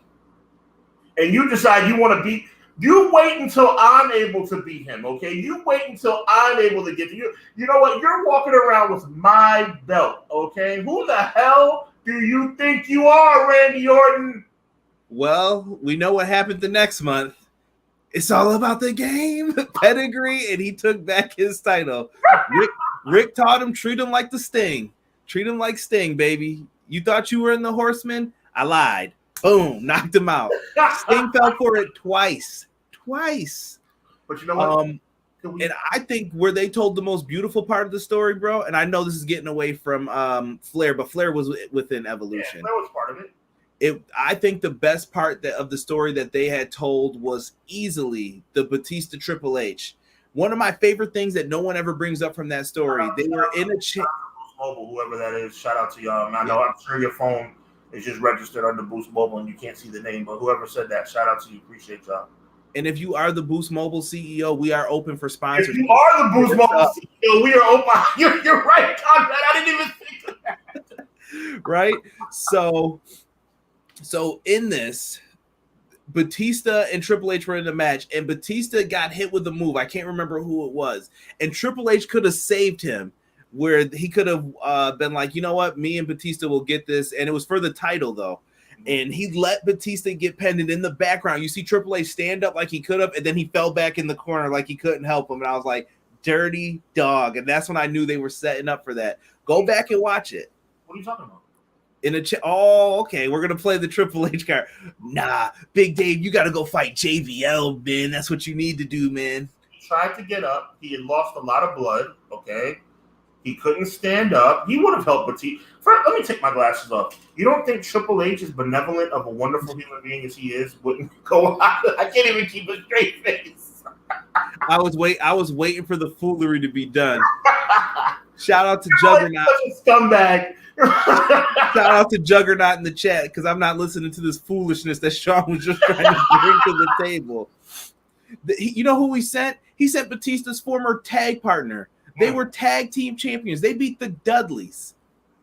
and you decide you want to beat. You wait until I'm able to beat him, okay? You wait until I'm able to get to you. You know what? You're walking around with my belt, okay? Who the hell do you think you are, Randy Orton? Well, we know what happened the next month. It's all about the game, pedigree, and he took back his title. Rick taught him, treat him like the Sting. Treat him like Sting, baby. You thought you were in the Horseman? I lied. Boom, knocked him out. Sting fell for it twice. But you know what? And I think where they told the most beautiful part of the story, bro, and I know this is getting away from Flair, but Flair was within Evolution. Yeah, Flair was part of it. I think the best part of the story that they had told was easily the Batista Triple H. One of my favorite things that no one ever brings up from that story. They were in a Mobile, whoever that is. Shout out to y'all. I know I'm sure your phone is just registered under Boost Mobile and you can't see the name, but whoever said that, shout out to you. Appreciate y'all. And if you are the Boost Mobile CEO, we are open for sponsors. If you are the Boost Mobile CEO, we are open. You're right, Conrad. I didn't even think of that. Right? So in this, Batista and Triple H were in the match, and Batista got hit with a move. I can't remember who it was. And Triple H could have saved him, where he could have been like, you know what? Me and Batista will get this. And it was for the title, though. And he let Batista get pinned. And in the background, you see Triple H stand up like he could have, and then he fell back in the corner like he couldn't help him. And I was like, dirty dog. And that's when I knew they were setting up for that. Go back and watch it. What are you talking about? Okay, we're gonna play the Triple H card. Nah, Big Dave, you gotta go fight JVL, man. That's what you need to do, man. He tried to get up. He had lost a lot of blood. Okay, he couldn't stand up. He would have helped Batista. Let me take my glasses off. You don't think Triple H is benevolent of a wonderful human being as he is? Wouldn't go out? I can't even keep a straight face. I was waiting for the foolery to be done. Shout out to Juggernaut. Such a scumbag. Shout out to Juggernaut in the chat, because I'm not listening to this foolishness that Sean was just trying to bring to the table. You know who he sent? He sent Batista's former tag partner, They were tag team champions. They beat the Dudleys.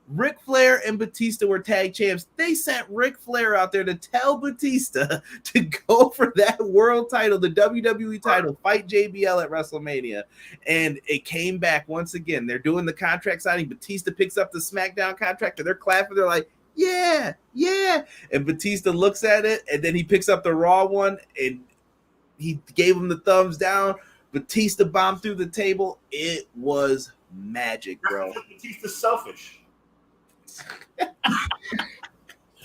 Ric Flair and Batista were tag champs. They sent Ric Flair out there to tell Batista to go for that world title, the WWE title, fight JBL at WrestleMania. And it came back once again. They're doing the contract signing. Batista picks up the SmackDown contract and they're clapping. They're like, yeah, yeah. And Batista looks at it and then he picks up the Raw one and he gave him the thumbs down. Batista bombed through the table. It was magic, bro. Batista's selfish.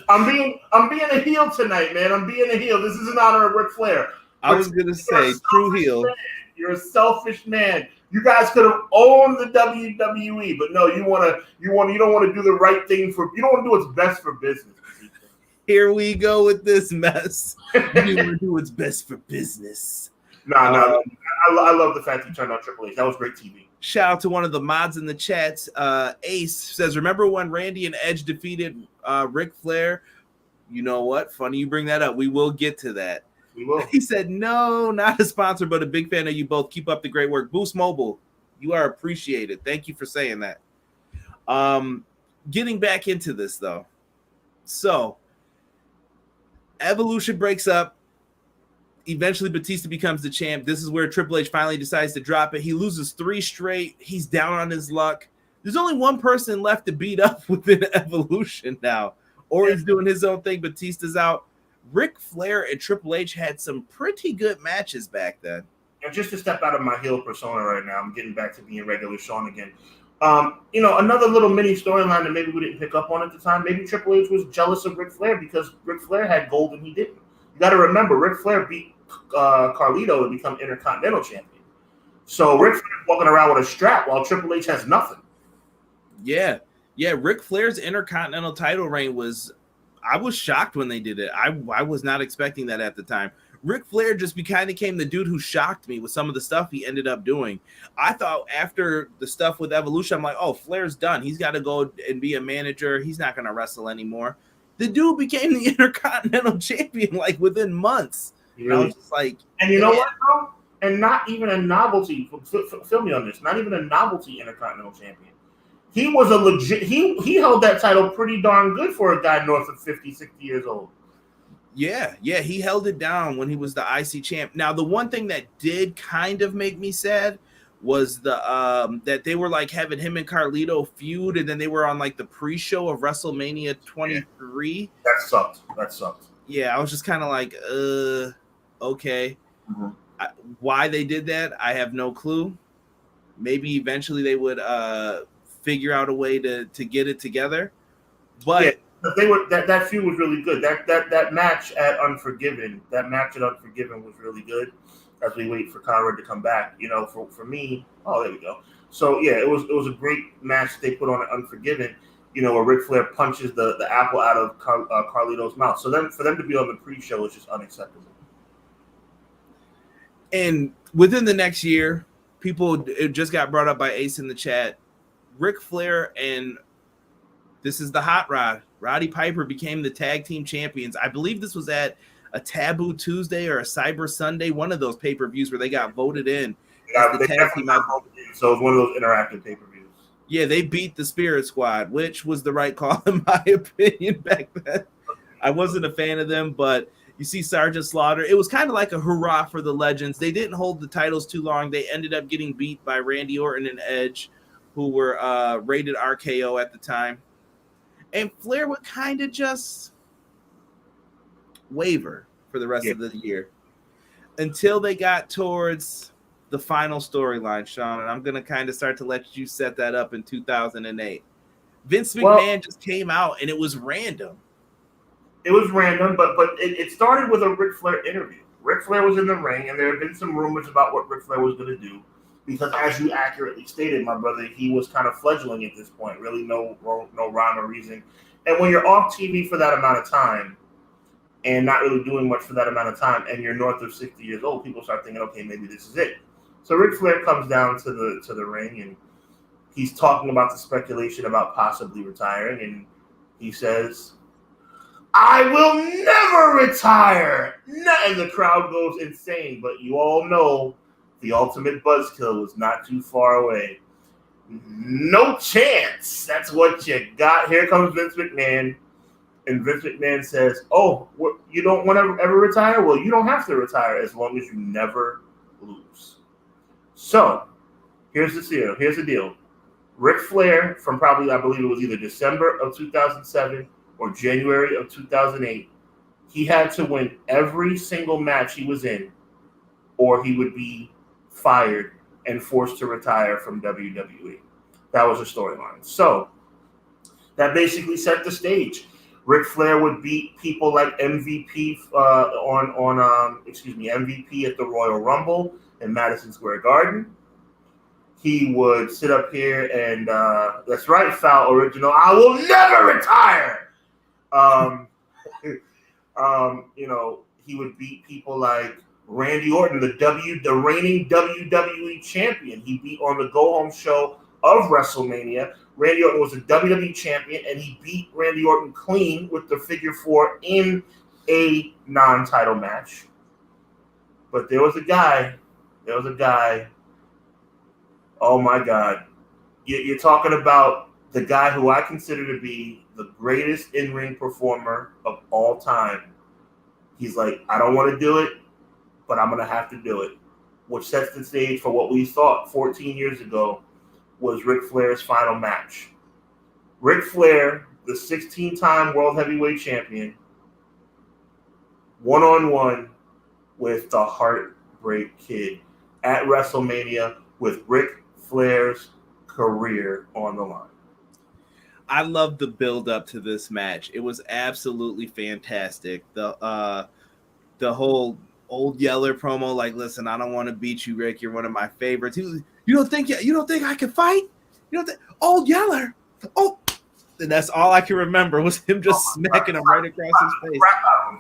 I'm being a heel tonight, man. I'm being a heel. This is in honor of Ric Flair. I was gonna say true heel. Man. You're a selfish man. You guys could have owned the WWE, but no, you don't want to do the right thing you don't want to do what's best for business. Here we go with this mess. You want to do what's best for business. No. I love the fact you turned on Triple H. That was great TV. Shout out to one of the mods in the chats. Ace says, remember when Randy and Edge defeated Ric Flair? You know what? Funny you bring that up. We will get to that. We will. He said, no, not a sponsor, but a big fan of you both. Keep up the great work. Boost Mobile, you are appreciated. Thank you for saying that. Getting back into this, though. So, Evolution breaks up. Eventually, Batista becomes the champ. This is where Triple H finally decides to drop it. He loses 3 straight. He's down on his luck. There's only one person left to beat up within Evolution now. Or he's doing his own thing. Batista's out. Ric Flair and Triple H had some pretty good matches back then. And just to step out of my heel persona right now, I'm getting back to being regular Sean again. Another little mini storyline that maybe we didn't pick up on at the time. Maybe Triple H was jealous of Ric Flair because Ric Flair had gold and he didn't. You got to remember, Ric Flair beat Carlito to become Intercontinental Champion. So Ric Flair walking around with a strap while Triple H has nothing. Yeah. Ric Flair's Intercontinental title reign I was shocked when they did it. I was not expecting that at the time. Ric Flair just became the dude who shocked me with some of the stuff he ended up doing. I thought after the stuff with Evolution, I'm like, oh, Flair's done. He's got to go and be a manager. He's not going to wrestle anymore. The dude became the Intercontinental Champion like within months. Really? I was just like, and you know what, bro? And not even a novelty. Fill me on this. Not even a novelty Intercontinental Champion. He was a legit. He held that title pretty darn good for a guy north of 50, 60 years old. Yeah, he held it down when he was the IC champ. Now, the one thing that did kind of make me sad was that they were like having him and Carlito feud, and then they were on like the pre-show of WrestleMania 23. Yeah. That sucked. Yeah, I was just kind of like, okay. Mm-hmm. Why they did that, I have no clue. Maybe eventually they would figure out a way to get it together. But that feud was really good. That match at Unforgiven, was really good. As we wait for Conrad to come back, for me, there we go. So yeah, it was a great match they put on at Unforgiven. Where Ric Flair punches the apple out of Carlito's mouth. So for them to be on the pre-show is just unacceptable. And within the next year, it just got brought up by Ace in the chat. Ric Flair and this is the Hot Rod, Roddy Piper became the tag team champions. I believe this was at a Taboo Tuesday or a Cyber Sunday, one of those pay-per-views where they got voted in. Yeah, the tag team so it's one of those interactive pay-per-views. Yeah, they beat the Spirit Squad, which was the right call in my opinion back then. I wasn't a fan of them, but you see Sergeant Slaughter. It was kind of like a hurrah for the Legends. They didn't hold the titles too long. They ended up getting beat by Randy Orton and Edge, who were rated RKO at the time. And Flair would kind of just waver for the rest of the year until they got towards the final storyline, Sean. And I'm going to kind of start to let you set that up in 2008. Vince McMahon just came out and it was random. It was random, but it started with a Ric Flair interview. Ric Flair was in the ring, and there had been some rumors about what Ric Flair was going to do. Because as you accurately stated, my brother, he was kind of fledgling at this point. Really no rhyme or reason. And when you're off TV for that amount of time and not really doing much for that amount of time, and you're north of 60 years old, people start thinking, okay, maybe this is it. So Ric Flair comes down to the ring, and he's talking about the speculation about possibly retiring, and he says, I will never retire. And the crowd goes insane. But you all know the ultimate buzzkill was not too far away. No chance. That's what you got. Here comes Vince McMahon. And Vince McMahon says, oh, you don't want to ever retire? Well, you don't have to retire as long as you never lose. So, here's the deal. Ric Flair, from probably, I believe it was either December of 2007 or January of 2008, he had to win every single match he was in, or he would be fired and forced to retire from WWE. That was the storyline. So that basically set the stage. Ric Flair would beat people like MVP MVP at the Royal Rumble in Madison Square Garden. He would sit up here and that's right, Foul Original. I will never retire. He would beat people like Randy Orton, the reigning WWE champion. He beat on the Go Home show of WrestleMania. Randy Orton was a WWE champion, and he beat Randy Orton clean with the figure 4 in a non-title match. But there was a guy. Oh my God. You're talking about the guy who I consider to be the greatest in-ring performer of all time. He's like, I don't want to do it, but I'm going to have to do it, which sets the stage for what we thought 14 years ago was Ric Flair's final match. Ric Flair, the 16-time World Heavyweight Champion, one-on-one with the Heartbreak Kid at WrestleMania with Ric Flair's career on the line. I love the build up to this match. It was absolutely fantastic. The whole Old Yeller promo, like, listen, I don't want to beat you, Rick. You're one of my favorites. You don't think I can fight? You don't think Old Yeller? Oh, and that's all I can remember was him just smacking him right across his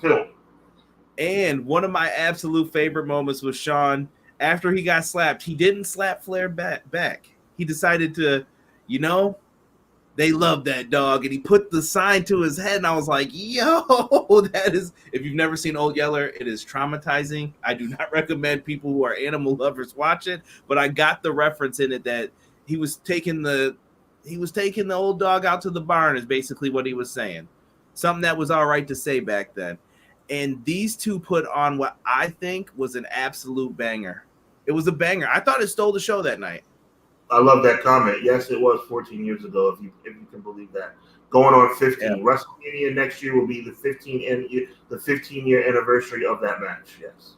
face. And one of my absolute favorite moments was Sean, after he got slapped, he didn't slap Flair back. He decided to, they love that dog, and he put the sign to his head, and I was like, yo, that is, if you've never seen Old Yeller, it is traumatizing. I do not recommend people who are animal lovers watch it, but I got the reference in it that he was taking the old dog out to the barn is basically what he was saying. Something that was all right to say back then. And these two put on what I think was an absolute banger. It was a banger. I thought it stole the show that night. I love that comment. Yes, it was 14 years ago, if you can believe that. Going on 15. Yeah. WrestleMania next year will be the 15-year anniversary of that match. Yes.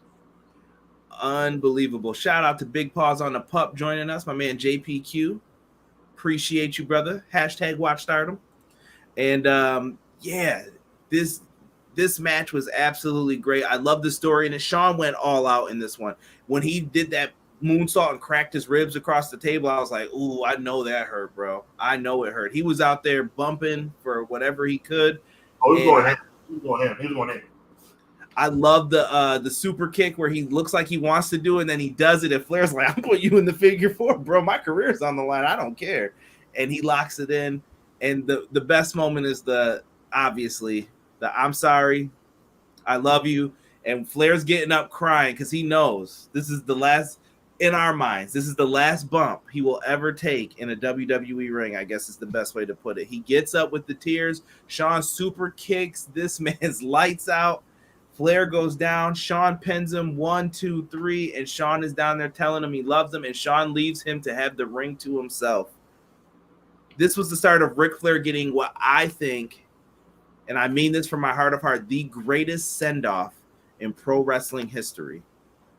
Unbelievable. Shout out to Big Paws on the Pup joining us. My man JPQ. Appreciate you, brother. # Watch Stardom. And this match was absolutely great. I love the story, and Sean went all out in this one. When he did that moonsault and cracked his ribs across the table, I was like, ooh, I know that hurt, bro. I know it hurt. He was out there bumping for whatever he could. Oh, he was going in. I love the super kick where he looks like he wants to do it, and then he does it, and Flair's like, I'm putting you in the figure 4, bro. My career's on the line. I don't care. And he locks it in. And the best moment is obviously I'm sorry, I love you. And Flair's getting up crying because he knows this is the last, in our minds, this is the last bump he will ever take in a WWE ring, I guess is the best way to put it. He gets up with the tears. Sean super kicks this man's lights out. Flair goes down. Sean pins him 1, 2, 3, and Sean is down there telling him he loves him, and Sean leaves him to have the ring to himself. This was the start of Ric Flair getting what I think, and I mean this from my heart of heart, the greatest send-off in pro wrestling history.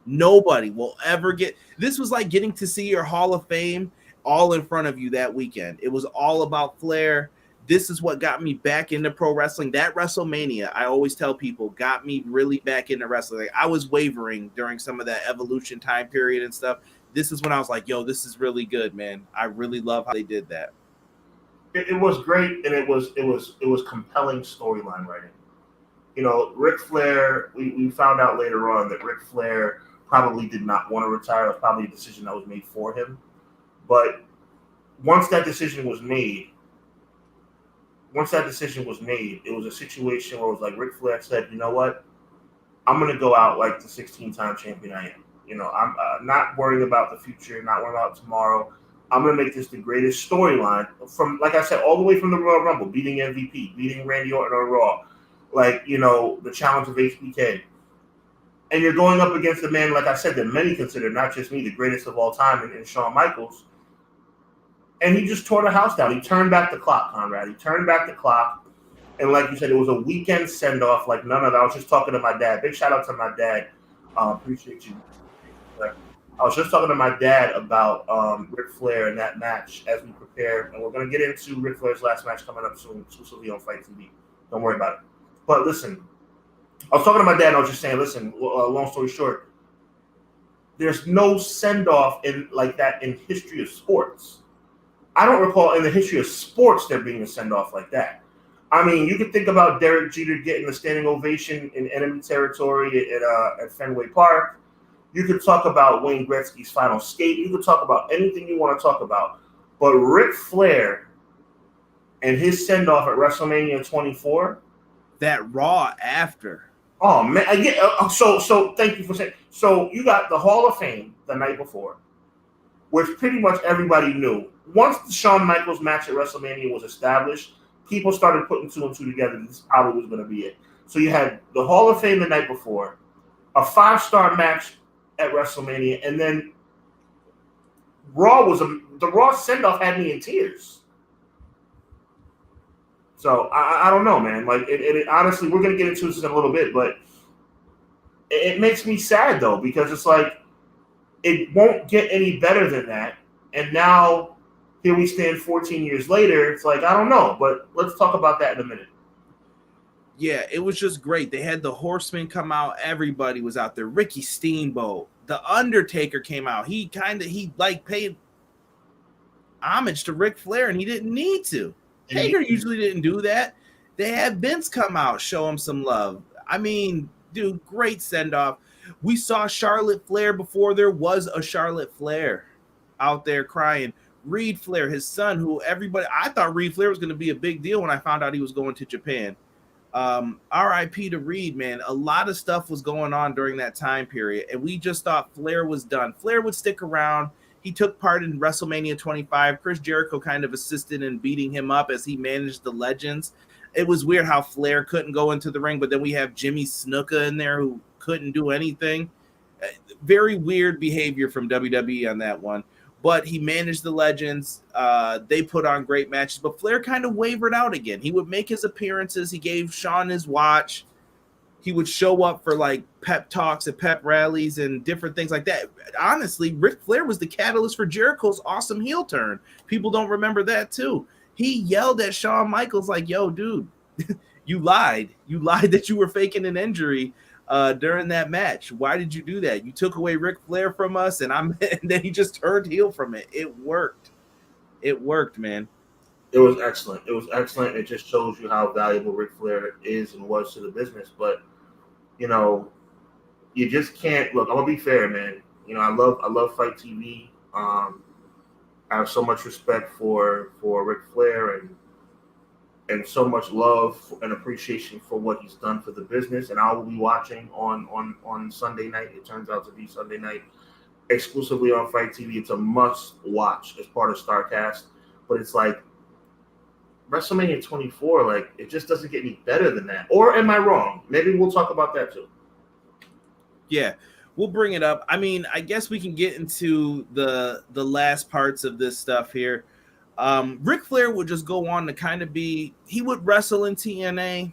Nobody will ever get. This was like getting to see your Hall of Fame all in front of you that weekend. It was all about Flair. This is what got me back into pro wrestling. That WrestleMania, I always tell people, got me really back into wrestling. Like, I was wavering during some of that Evolution time period and stuff. This is when I was like, yo, this is really good, man. I really love how they did that. It was great, and it was compelling storyline writing. Ric Flair, we found out later on that Ric Flair probably did not want to retire. It was probably a decision that was made for him. But once that decision was made, it was a situation where it was like Ric Flair said, you know what? I'm going to go out like the 16-time champion I am. I'm not worrying about the future, not worrying about tomorrow. I'm going to make this the greatest storyline from, like I said, all the way from the Royal Rumble, beating MVP, beating Randy Orton on Raw, like, you know, the challenge of HBK. And you're going up against a man, like I said, that many consider, not just me, the greatest of all time in Shawn Michaels. And he just tore the house down. He turned back the clock, Conrad. He turned back the clock. And like you said, it was a weekend send-off like none other. I was just talking to my dad. Big shout out to my dad. Appreciate you. I was just talking to my dad about Ric Flair and that match as we prepare. And we're going to get into Ric Flair's last match coming up soon, exclusively on FITE TV. Don't worry about it. But listen, I was talking to my dad and I was just saying, listen, long story short, there's no send-off like that in history of sports. I don't recall in the history of sports there being a send-off like that. I mean, you could think about Derek Jeter getting a standing ovation in enemy territory at Fenway Park. You could talk about Wayne Gretzky's final skate. You could talk about anything you want to talk about. But Ric Flair and his send-off at WrestleMania 24. That Raw after. Oh, man. So thank you for saying. So you got the Hall of Fame the night before, which pretty much everybody knew. Once the Shawn Michaels match at WrestleMania was established, people started putting two and two together. This probably was going to be it. So you had the Hall of Fame the night before, a 5-star match at WrestleMania, and then the Raw send-off had me in tears. So I don't know, man. Like it honestly, we're gonna get into this in a little bit, but it makes me sad though, because it's like it won't get any better than that. And now here we stand 14 years later. It's like, I don't know, but let's talk about that in a minute. Yeah, it was just great. They had the Horsemen come out. Everybody was out there. Ricky Steamboat. The Undertaker came out. He paid homage to Ric Flair, and he didn't need to. Hager usually didn't do that. They had Vince come out, show him some love. I mean, dude, great send-off. We saw Charlotte Flair before there was a Charlotte Flair out there crying. Reed Flair, his son, I thought Reed Flair was going to be a big deal when I found out he was going to Japan. RIP to Reed, man. A lot of stuff was going on during that time period, and we just thought Flair was done. Flair would stick around. He took part in WrestleMania 25. Chris Jericho kind of assisted in beating him up as he managed the legends. It was weird how Flair couldn't go into the ring, but then we have Jimmy Snuka in there who couldn't do anything. Very weird behavior from WWE on that one. But he managed the legends. They put on great matches. But Flair kind of wavered out again. He would make his appearances. He gave Shawn his watch. He would show up for like pep talks and pep rallies and different things like that. Honestly, Ric Flair was the catalyst for Jericho's awesome heel turn. People don't remember that too. He yelled at Shawn Michaels like, yo, dude, you lied. You lied that you were faking an injury during that match. Why did you do that? You took away Ric Flair from us, and then he just turned heel from it. It worked. It worked, man. It was excellent. It was excellent. It just shows you how valuable Ric Flair is and was to the business. But you know, you just can't look. I'm gonna be fair, man. You know, I love FITE TV. I have so much respect for Ric Flair and so much love and appreciation for what he's done for the business. And I will be watching on Sunday night. It turns out to be Sunday night exclusively on FITE TV. It's a must watch as part of StarCast. But it's like WrestleMania 24, like it just doesn't get any better than that. Or am I wrong? Maybe we'll talk about that too. Yeah, we'll bring it up. I mean, I guess we can get into the last parts of this stuff here. Ric Flair would just go on to kind of he would wrestle in TNA.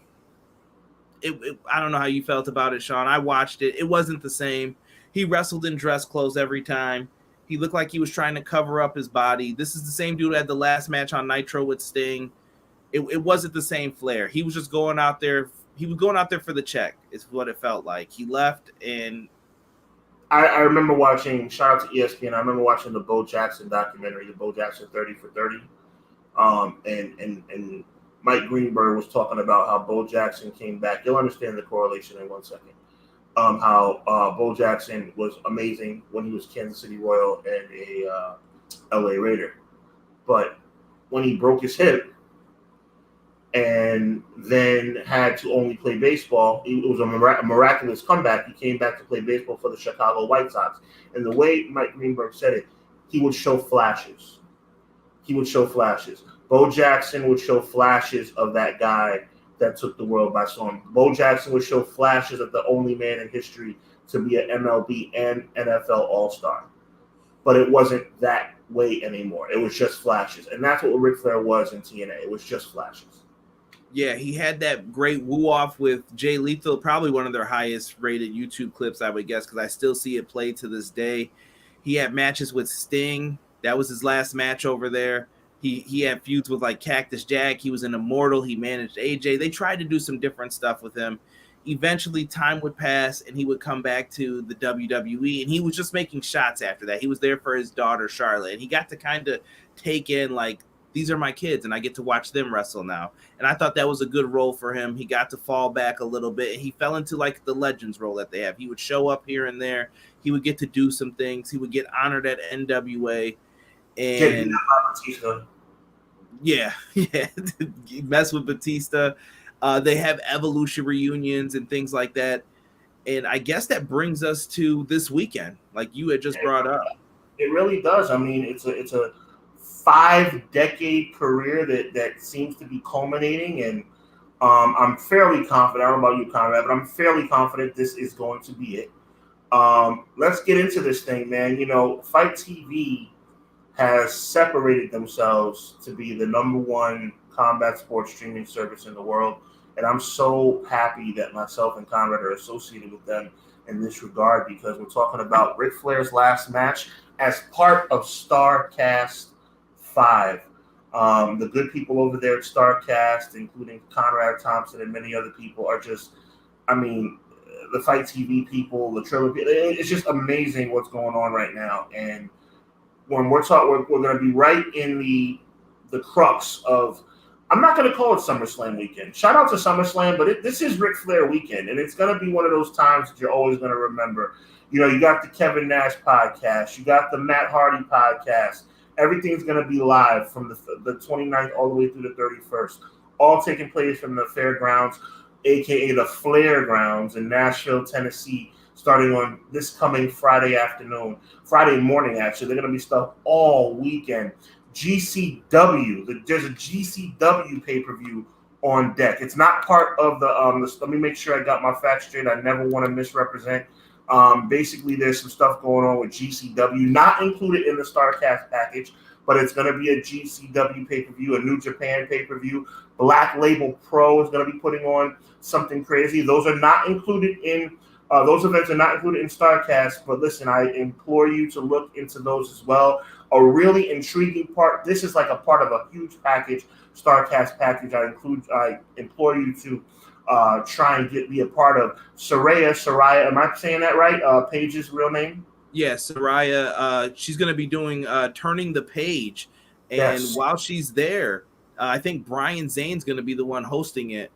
I don't know how you felt about it, Sean. I watched it. It wasn't the same. He wrestled in dress clothes every time. He looked like he was trying to cover up his body. This is the same dude who had the last match on Nitro with Sting. It wasn't the same Flair. He was just going out there. He was going out there for the check, is what it felt like. He left, and I remember watching, shout out to ESPN, I remember watching the Bo Jackson documentary, the Bo Jackson 30 for 30. And Mike Greenberg was talking about how Bo Jackson came back. You'll understand the correlation in 1 second. How Bo Jackson was amazing when he was Kansas City Royal and a LA Raider. But when he broke his hip and then had to only play baseball, it was a miraculous comeback. He came back to play baseball for the Chicago White Sox. And the way Mike Greenberg said it, he would show flashes. he would show flashes. Bo Jackson would show flashes of that guy that took the world by storm. Bo Jackson would show flashes of the only man in history to be an MLB and NFL All-Star. But it wasn't that way anymore. It was just flashes. And that's what Ric Flair was in TNA. It was just flashes. Yeah, he had that great woo-off with Jay Lethal, probably one of their highest-rated YouTube clips, I would guess, because I still see it played to this day. He had matches with Sting. That was his last match over there. He had feuds with like Cactus Jack. He was an Immortal. He managed AJ. They tried to do some different stuff with him. Eventually, time would pass, and he would come back to the WWE, and he was just making shots after that. He was there for his daughter, Charlotte, and he got to kind of take in, like, these are my kids, and I get to watch them wrestle now. And I thought that was a good role for him. He got to fall back a little bit, and he fell into, like, the Legends role that they have. He would show up here and there. He would get to do some things. He would get honored at NWA. And yeah, mess with Batista. They have Evolution reunions and things like that. And I guess that brings us to this weekend, like you had just brought up. It really does. I mean, it's a 5-decade career that seems to be culminating, and I'm fairly confident. I don't know about you, Conrad, but I'm fairly confident this is going to be it. Let's get into this thing, man. You know, FITE TV has separated themselves to be the #1 combat sports streaming service in the world. And I'm so happy that myself and Conrad are associated with them in this regard, because we're talking about Ric Flair's last match as part of StarCast 5. The good people over there at StarCast, including Conrad Thompson and many other people, are just, I mean, the FITE TV people, the Trilogy, it's just amazing what's going on right now. And when we're talking, we're going to be right in the crux of, I'm not going to call it SummerSlam weekend. Shout out to SummerSlam, but this is Ric Flair weekend, and it's going to be one of those times that you're always going to remember. You know, you got the Kevin Nash podcast, you got the Matt Hardy podcast. Everything's going to be live from the 29th all the way through the 31st, all taking place from the fairgrounds, aka the Flair Grounds in Nashville, Tennessee, starting on this coming Friday morning, actually. They're going to be stuff all weekend. GCW, there's a GCW pay-per-view on deck. It's not part of the let me make sure I got my facts straight. I never want to misrepresent. Basically, there's some stuff going on with GCW, not included in the StarCast package, but it's going to be a GCW pay-per-view, a New Japan pay-per-view. Black Label Pro is going to be putting on something crazy. Those are not included in those events are not included in StarCast, but listen, I implore you to look into those as well. A really intriguing part. This is like a part of a huge package, StarCast package. I implore you to try and be a part of. Saraya, am I saying that right? Paige's real name? Yeah, Saraya. She's going to be doing Turning the Page. And yes, while she's there, I think Brian Zane's going to be the one hosting it.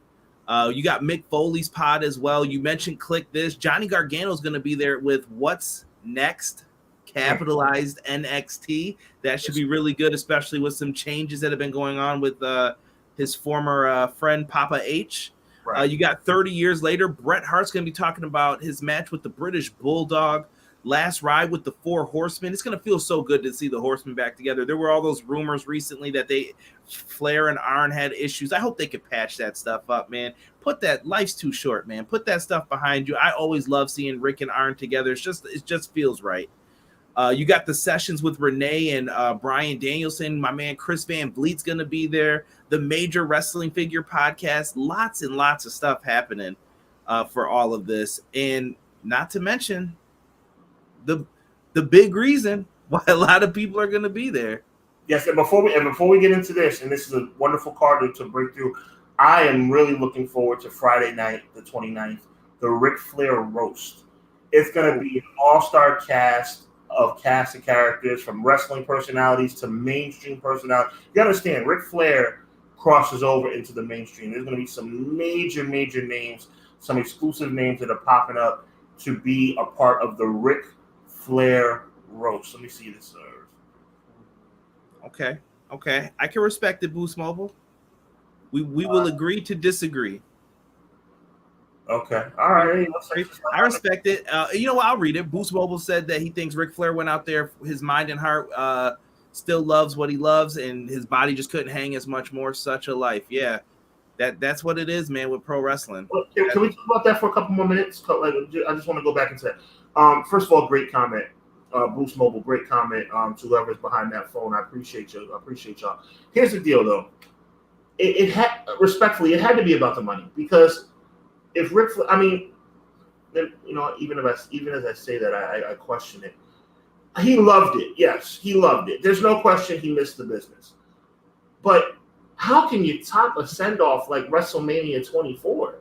You got Mick Foley's pod as well. You mentioned Click This. Johnny Gargano's going to be there with What's Next, capitalized NXT. That should be really good, especially with some changes that have been going on with his former friend Papa H. Right. You got 30 years later, Bret Hart's going to be talking about his match with the British Bulldog, last ride with the Four Horsemen. It's going to feel so good to see the Horsemen back together. There were all those rumors recently that Flair and Arn had issues. I hope they could patch that stuff up, man. Life's too short, man. Put that stuff behind you. I always love seeing Rick and Arn together. It just feels right. You got the sessions with Renee and Brian Danielson. My man Chris Van Vliet's going to be there. The Major Wrestling Figure podcast. Lots and lots of stuff happening for all of this. And not to mention the big reason why a lot of people are going to be there. Yes, and before we get into this, and this is a wonderful card to break through, I am really looking forward to Friday night, the 29th, the Ric Flair roast. It's going to be an all-star cast of characters, from wrestling personalities to mainstream personalities. You understand, Ric Flair crosses over into the mainstream. There's going to be some major names, some exclusive names that are popping up to be a part of the Ric Flair roast. Let me see this. Okay. I can respect it, Boost Mobile. We will agree to disagree. Okay. All right. I respect it. You know what? I'll read it. Boost Mobile said that he thinks Ric Flair went out there, his mind and heart still loves what he loves, and his body just couldn't hang as much more. Such a life. Yeah, that's what it is, man, with pro wrestling. Well, can we talk about that for a couple more minutes? I just want to go back and say, first of all, great comment. Boost Mobile, great comment to whoever's behind that phone. I appreciate you. I appreciate y'all. Here's the deal, though. It had, respectfully, it had to be about the money, because if Ric Flair, I mean, you know, even as I say that, I question it. He loved it. Yes, he loved it. There's no question he missed the business. But how can you top a send-off like WrestleMania 24?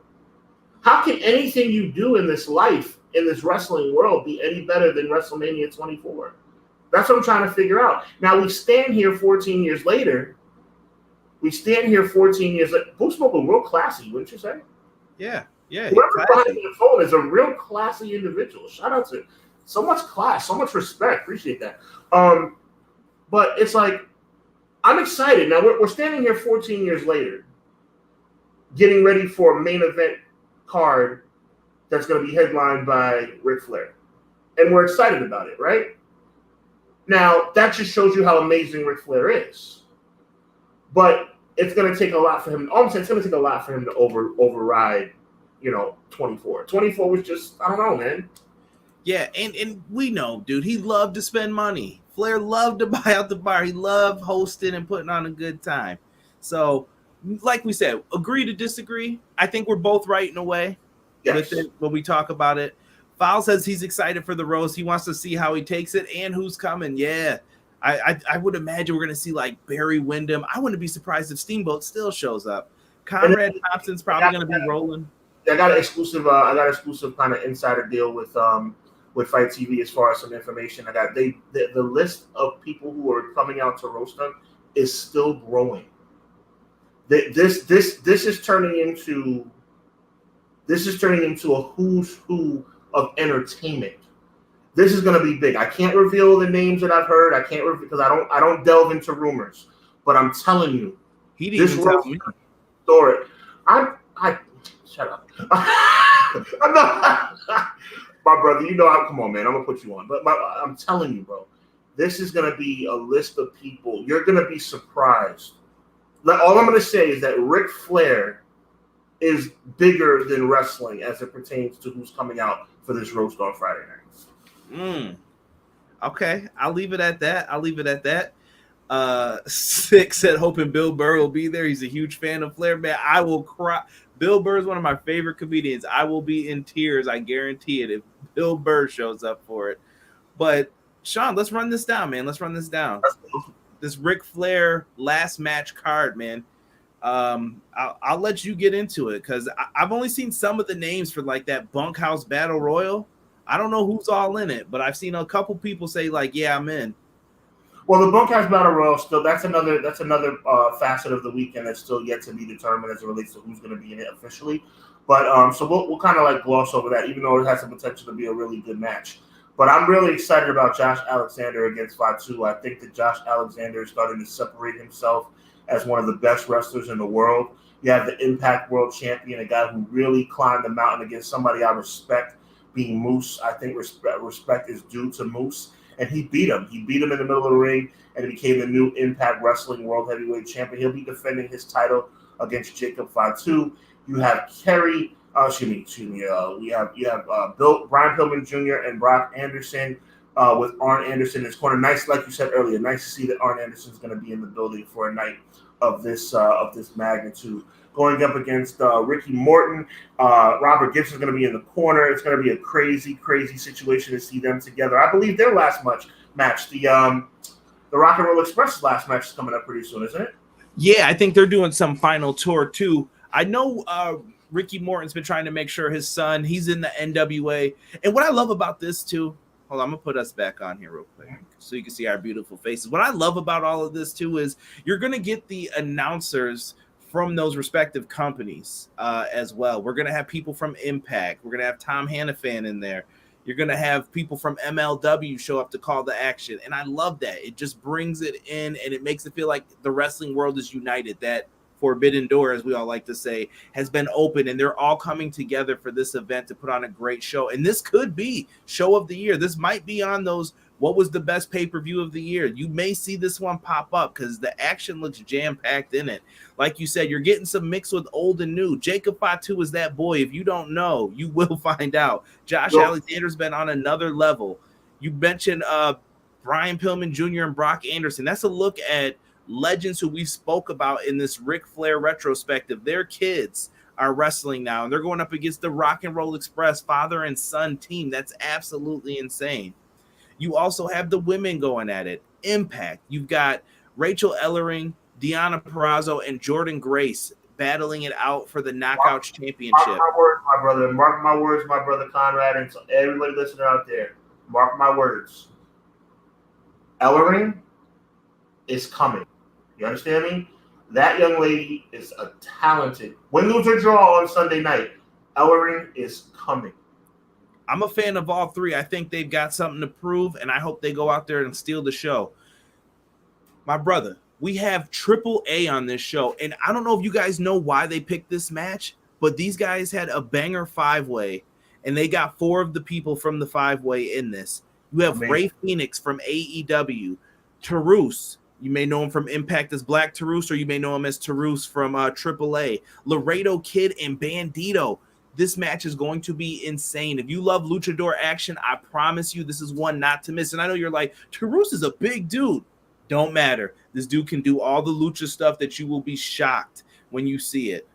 How can anything you do in this life, in this wrestling world, be any better than WrestleMania 24? That's what I'm trying to figure out. Now, we stand here 14 years later. Boost Mobile, real classy, wouldn't you say? Yeah. Whoever behind the phone is a real classy individual. Shout out to so much class, so much respect. Appreciate that. But it's like, I'm excited. Now, we're standing here 14 years later, getting ready for a main event card that's going to be headlined by Ric Flair. And we're excited about it, right? Now, that just shows you how amazing Ric Flair is. But it's going to take a lot for him. Honestly, it's going to take a lot for him to override, 24. 24 was just, I don't know, man. Yeah, and we know, dude, he loved to spend money. Flair loved to buy out the bar. He loved hosting and putting on a good time. So, like we said, agree to disagree. I think we're both right in a way with it when we talk about it. Fowl says he's excited for the roast. He wants to see how he takes it and who's coming. Yeah, I would imagine we're going to see like Barry Windham. I wouldn't be surprised if Steamboat still shows up. Conrad Thompson's probably going to be rolling. I got an exclusive kind of insider deal with FITE TV as far as some information. I got the list of people who are coming out to roast them is still growing. This is turning into a who's who of entertainment. This is going to be big. I can't reveal the names that I've heard. I can't because I don't delve into rumors. But I'm telling you, he didn't even tell me. Story. I shut up. I'm not. My brother, come on, man. I'm gonna put you on. But I'm telling you, bro, this is gonna be a list of people. You're gonna be surprised. All I'm gonna say is that Ric Flair is bigger than wrestling as it pertains to who's coming out for this roast on Friday night. Okay, I'll leave it at that. Six said hoping Bill Burr will be there. He's a huge fan of Flair. Man, I will cry. Bill Burr is one of my favorite comedians. I will be in tears, I guarantee it, if Bill Burr shows up for it. But Sean, let's run this down, man. This Ric Flair last match card, man. I'll let you get into it because I've only seen some of the names for like that bunkhouse battle royal. I don't know who's all in it, but I've seen a couple people say like, "Yeah, I'm in." Well, the bunkhouse battle royal still that's another facet of the weekend that's still yet to be determined as it relates to who's going to be in it officially. But so we'll kind of like gloss over that, even though it has the potential to be a really good match. But I'm really excited about Josh Alexander against Fatu. I think that Josh Alexander is starting to separate himself as one of the best wrestlers in the world. You have the Impact World Champion, a guy who really climbed the mountain against somebody I respect, being Moose. I think respect is due to Moose. And he beat him. He beat him in the middle of the ring, and he became the new Impact Wrestling World Heavyweight Champion. He'll be defending his title against Jacob Fatu. You have Kerry. We have Brian Pillman Jr. and Brock Anderson with Arn Anderson in his corner. Nice, like you said earlier. Nice to see that Arn Anderson is going to be in the building for a night of this magnitude. Going up against Ricky Morton, Robert Gibson is going to be in the corner. It's going to be a crazy, crazy situation to see them together. I believe their last match, the Rock and Roll Express last match is coming up pretty soon, isn't it? Yeah, I think they're doing some final tour too. I know Ricky Morton's been trying to make sure his son, he's in the NWA. And what I love about this too, hold on, I'm going to put us back on here real quick so you can see our beautiful faces. What I love about all of this too is you're going to get the announcers from those respective companies as well. We're going to have people from Impact. We're going to have Tom Hannafan in there. You're going to have people from MLW show up to call the action. And I love that. It just brings it in and it makes it feel like the wrestling world is united. That forbidden door, as we all like to say, has been open and they're all coming together for this event to put on a great show. And this could be show of the year. This might be on those What was the best pay-per-view of the year? You may see this one pop up because the action looks jam-packed in it. Like you said, you're getting some mix with old and new. Jacob Fatu is that boy. If you don't know, you will find out. Josh Alexander's been on another level. You mentioned Brian Pillman Jr. and Brock Anderson. That's a look at legends who we spoke about in this Ric Flair retrospective. Their kids are wrestling now, and they're going up against the Rock and Roll Express father and son team. That's absolutely insane. You also have the women going at it. Impact. You've got Rachel Ellering, Deonna Purrazzo, and Jordan Grace battling it out for the Knockouts Championship. Mark my words, my brother. Mark my words, my brother Conrad, and so everybody listening out there. Mark my words. Ellering is coming. You understand me? That young lady is a talented. Win, lose, or draw on Sunday night. Ellering is coming. I'm a fan of all three. I think they've got something to prove, and I hope they go out there and steal the show. My brother, we have Triple A on this show, and I don't know if you guys know why they picked this match, but these guys had a banger five-way, and they got 4 of the people from the five-way in this. You have Ray Phoenix from AEW, Taurus. You may know him from Impact as Black Taurus, or you may know him as Taurus from AAA. Laredo Kid and Bandito. This match is going to be insane. If you love luchador action, I promise you this is one not to miss. And I know you're like, Taurus is a big dude. Don't matter. This dude can do all the lucha stuff that you will be shocked when you see it.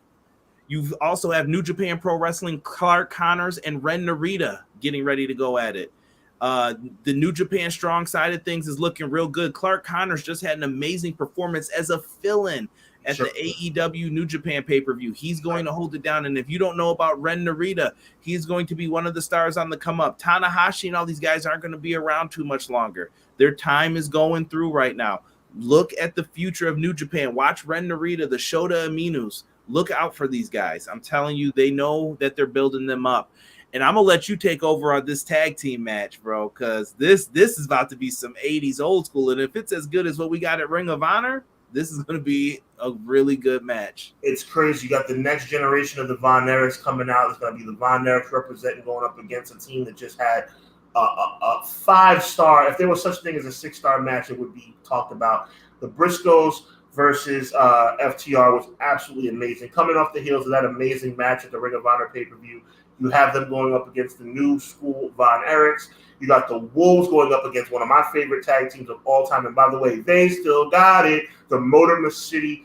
You also have New Japan Pro Wrestling, Clark Connors and Ren Narita getting ready to go at it. The New Japan strong side of things is looking real good. Clark Connors just had an amazing performance as a fill-in at the AEW New Japan pay-per-view. He's going to hold it down. And if you don't know about Ren Narita, he's going to be one of the stars on the come-up. Tanahashi and all these guys aren't going to be around too much longer. Their time is going through right now. Look at the future of New Japan. Watch Ren Narita, the Shota Aminus. Look out for these guys. I'm telling you, they know that they're building them up. And I'm going to let you take over on this tag team match, bro, because this is about to be some 80s old school. And if it's as good as what we got at Ring of Honor, this is going to be a really good match. It's crazy. You got the next generation of the Von Erichs coming out. It's going to be the Von Erichs representing going up against a team that just had a 5-star. If there was such a thing as a 6-star match, it would be talked about. The Briscoes versus FTR was absolutely amazing. Coming off the heels of that amazing match at the Ring of Honor pay-per-view, you have them going up against the new school Von Erichs. You got the Wolves going up against one of my favorite tag teams of all time. And by the way, they still got it. The Motor City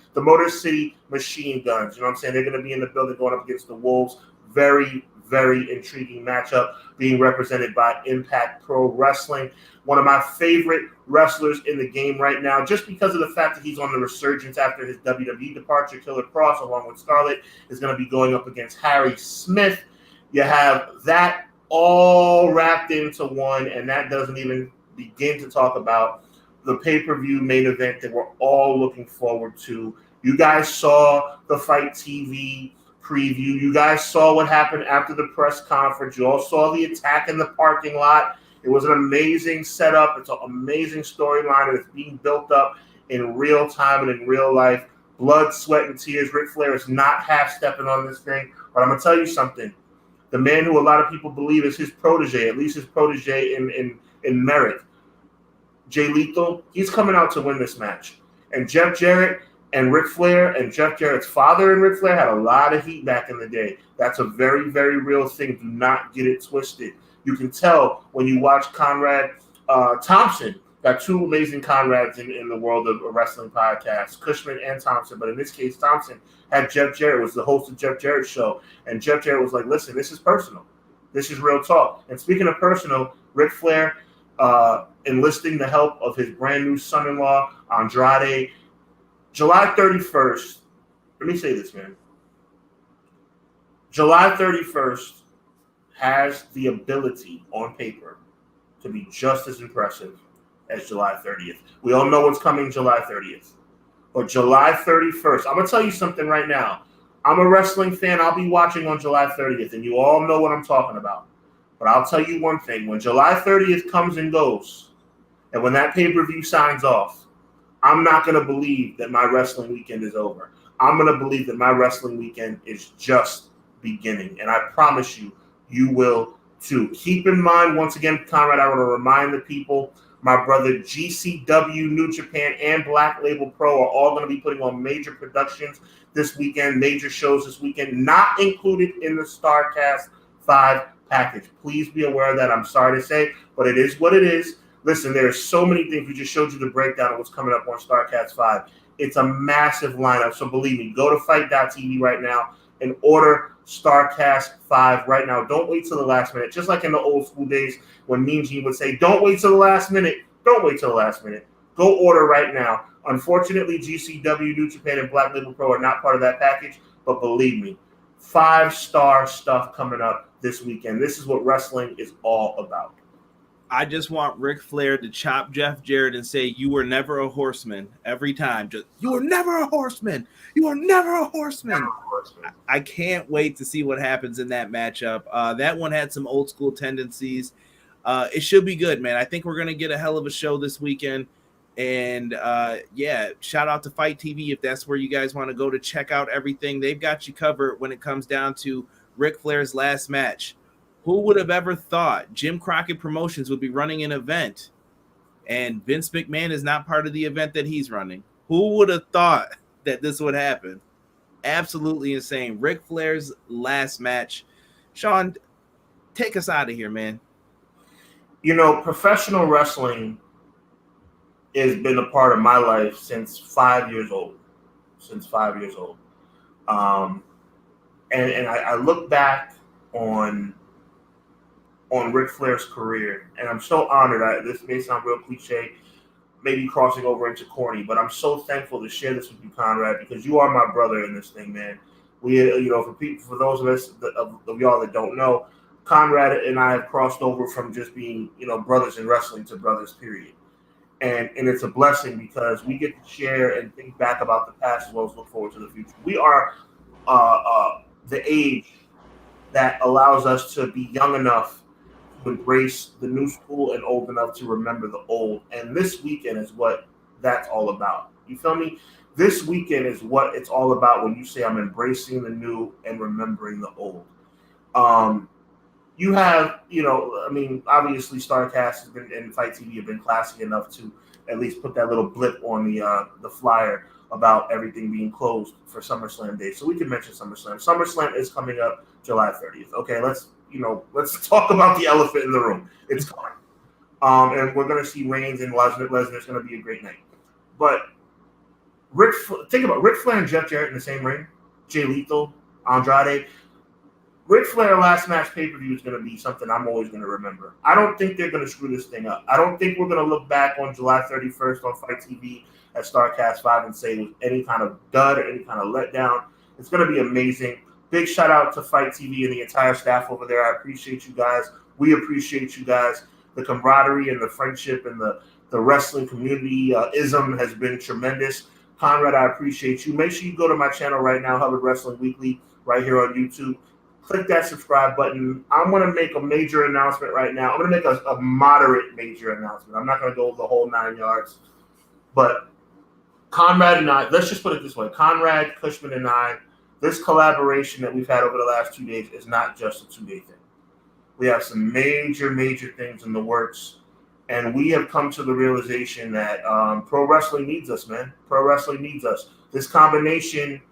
Machine Guns. You know what I'm saying? They're going to be in the building going up against the Wolves. Very, very intriguing matchup being represented by Impact Pro Wrestling. One of my favorite wrestlers in the game right now, just because of the fact that he's on the resurgence after his WWE departure. Killer Cross, along with Scarlett, is going to be going up against Harry Smith. You have that all wrapped into one, and that doesn't even begin to talk about the pay-per-view main event that we're all looking forward to. You guys saw the FITE TV preview. You guys saw what happened after the press conference. You all saw the attack in the parking lot. It was an amazing setup. It's an amazing storyline, and it's being built up in real time and in real life. Blood, sweat, and tears. Ric Flair is not half-stepping on this thing, but I'm going to tell you something. The man who a lot of people believe is his protege, at least his protege in merit, Jay Lethal, he's coming out to win this match. And Jeff Jarrett and Ric Flair and Jeff Jarrett's father and Ric Flair had a lot of heat back in the day. That's a very, very real thing. Do not get it twisted. You can tell when you watch Conrad Thompson. Got 2 amazing Conrads in the world of wrestling podcasts, Kushman and Thompson. But in this case, Thompson had Jeff Jarrett, was the host of Jeff Jarrett's show. And Jeff Jarrett was like, listen, this is personal. This is real talk. And speaking of personal, Ric Flair enlisting the help of his brand new son-in-law, Andrade. July 31st, let me say this, man. July 31st has the ability on paper to be just as impressive as July 30th. We all know what's coming July 30th. But July 31st, I'm going to tell you something right now. I'm a wrestling fan. I'll be watching on July 30th, and you all know what I'm talking about. But I'll tell you one thing. When July 30th comes and goes, and when that pay-per-view signs off, I'm not going to believe that my wrestling weekend is over. I'm going to believe that my wrestling weekend is just beginning. And I promise you, you will too. Keep in mind, once again, Conrad, I want to remind the people, My brother GCW, New Japan, and Black Label Pro are all going to be putting on major productions this weekend, major shows this weekend, not included in the StarCast 5 package. Please be aware of that. I'm sorry to say, but it is what it is. Listen, there are so many things. We just showed you the breakdown of what's coming up on StarCast 5. It's a massive lineup, so believe me, go to FITE.tv right now and order StarCast 5 right now. Don't wait till the last minute. Just like in the old school days when Mean Gene would say, don't wait till the last minute. Don't wait till the last minute. Go order right now. Unfortunately, GCW, New Japan, and Black Label Pro are not part of that package, but believe me, 5-star stuff coming up this weekend. This is what wrestling is all about. I just want Ric Flair to chop Jeff Jarrett and say, you were never a horseman every time. Just, you were never a horseman. You were never a horseman. I can't wait to see what happens in that matchup. That one had some old school tendencies. It should be good, man. I think we're going to get a hell of a show this weekend. And yeah, shout out to FITE TV if that's where you guys want to go to check out everything. They've got you covered when it comes down to Ric Flair's last match. Who would have ever thought Jim Crockett Promotions would be running an event and Vince McMahon is not part of the event that he's running? Who would have thought that this would happen? Absolutely insane. Ric Flair's last match. Sean, take us out of here, man. You know, professional wrestling has been a part of my life since 5 years old. And I look back on Ric Flair's career, and I'm so honored. This may sound real cliche, maybe crossing over into corny, but I'm so thankful to share this with you, Conrad, because you are my brother in this thing, man. We, you know, for those of us of y'all that don't know, Conrad and I have crossed over from just being, you know, brothers in wrestling to brothers, period. And it's a blessing because we get to share and think back about the past as well as look forward to the future. We are the age that allows us to be young enough to embrace the new school and old enough to remember the old. And this weekend is what that's all about. You feel me? This weekend is what it's all about when you say I'm embracing the new and remembering the old. You have, you know, I mean, obviously StarCast has been, and FITE TV have been classy enough to at least put that little blip on the flyer about everything being closed for SummerSlam Day. So we can mention SummerSlam. SummerSlam is coming up July 30th. Okay, let's talk about the elephant in the room. It's coming. And we're going to see Reigns and Lesnar. Lesnar's going to be a great night. But think about Ric Flair and Jeff Jarrett in the same ring. Jay Lethal, Andrade. Ric Flair last match pay-per-view is going to be something I'm always going to remember. I don't think they're going to screw this thing up. I don't think we're going to look back on July 31st on FITE TV at StarCast 5 and say it was any kind of dud or any kind of letdown. It's going to be amazing. Big shout out to FITE TV and the entire staff over there. I appreciate you guys. We appreciate you guys. The camaraderie and the friendship and the wrestling community ism has been tremendous. Conrad, I appreciate you. Make sure you go to my channel right now, Hubbard Wrestling Weekly, right here on YouTube. Click that subscribe button. I'm going to make a major announcement right now. I'm going to make a moderate major announcement. I'm not going to go the whole 9 yards. But Conrad and I, let's just put it this way. Conrad, Kushman, and I, this collaboration that we've had over the last 2 days is not just a 2-day thing. We have some major, major things in the works. And we have come to the realization that pro wrestling needs us, man. Pro wrestling needs us. This combination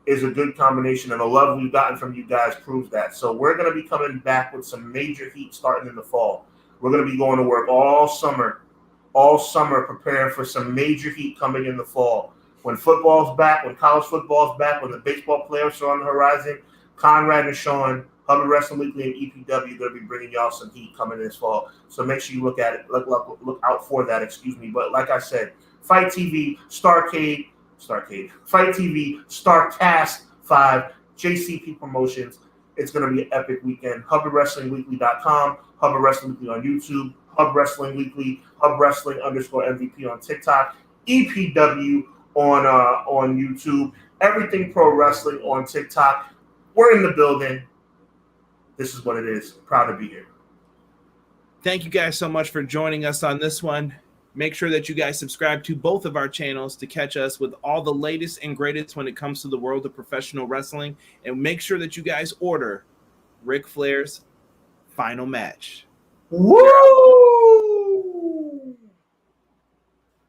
is a good combination, and the love we've gotten from you guys proves that. So we're going to be coming back with some major heat starting in the fall. We're going to be going to work all summer preparing for some major heat coming in the fall. When football's back, when college football's back, when the baseball playoffs are on the horizon, Conrad and Sean, Hubbard Wrestling Weekly and EPW are going to be bringing y'all some heat coming this fall. So make sure you look at it, look out for that, But like I said, FITE TV, FITE TV, StarCast 5, JCP Promotions. It's going to be an epic weekend. HubbardWrestlingWeekly.com, Hubbard Wrestling Weekly on YouTube, Hub Wrestling Weekly, Hub Wrestling _MVP on TikTok, EPW on YouTube, Everything Pro Wrestling on TikTok. We're in the building. This is what it is. Proud to be here. Thank you guys so much for joining us on this one. Make sure that you guys subscribe to both of our channels to catch us with all the latest and greatest when it comes to the world of professional wrestling. And make sure that you guys order Ric Flair's final match. Woo!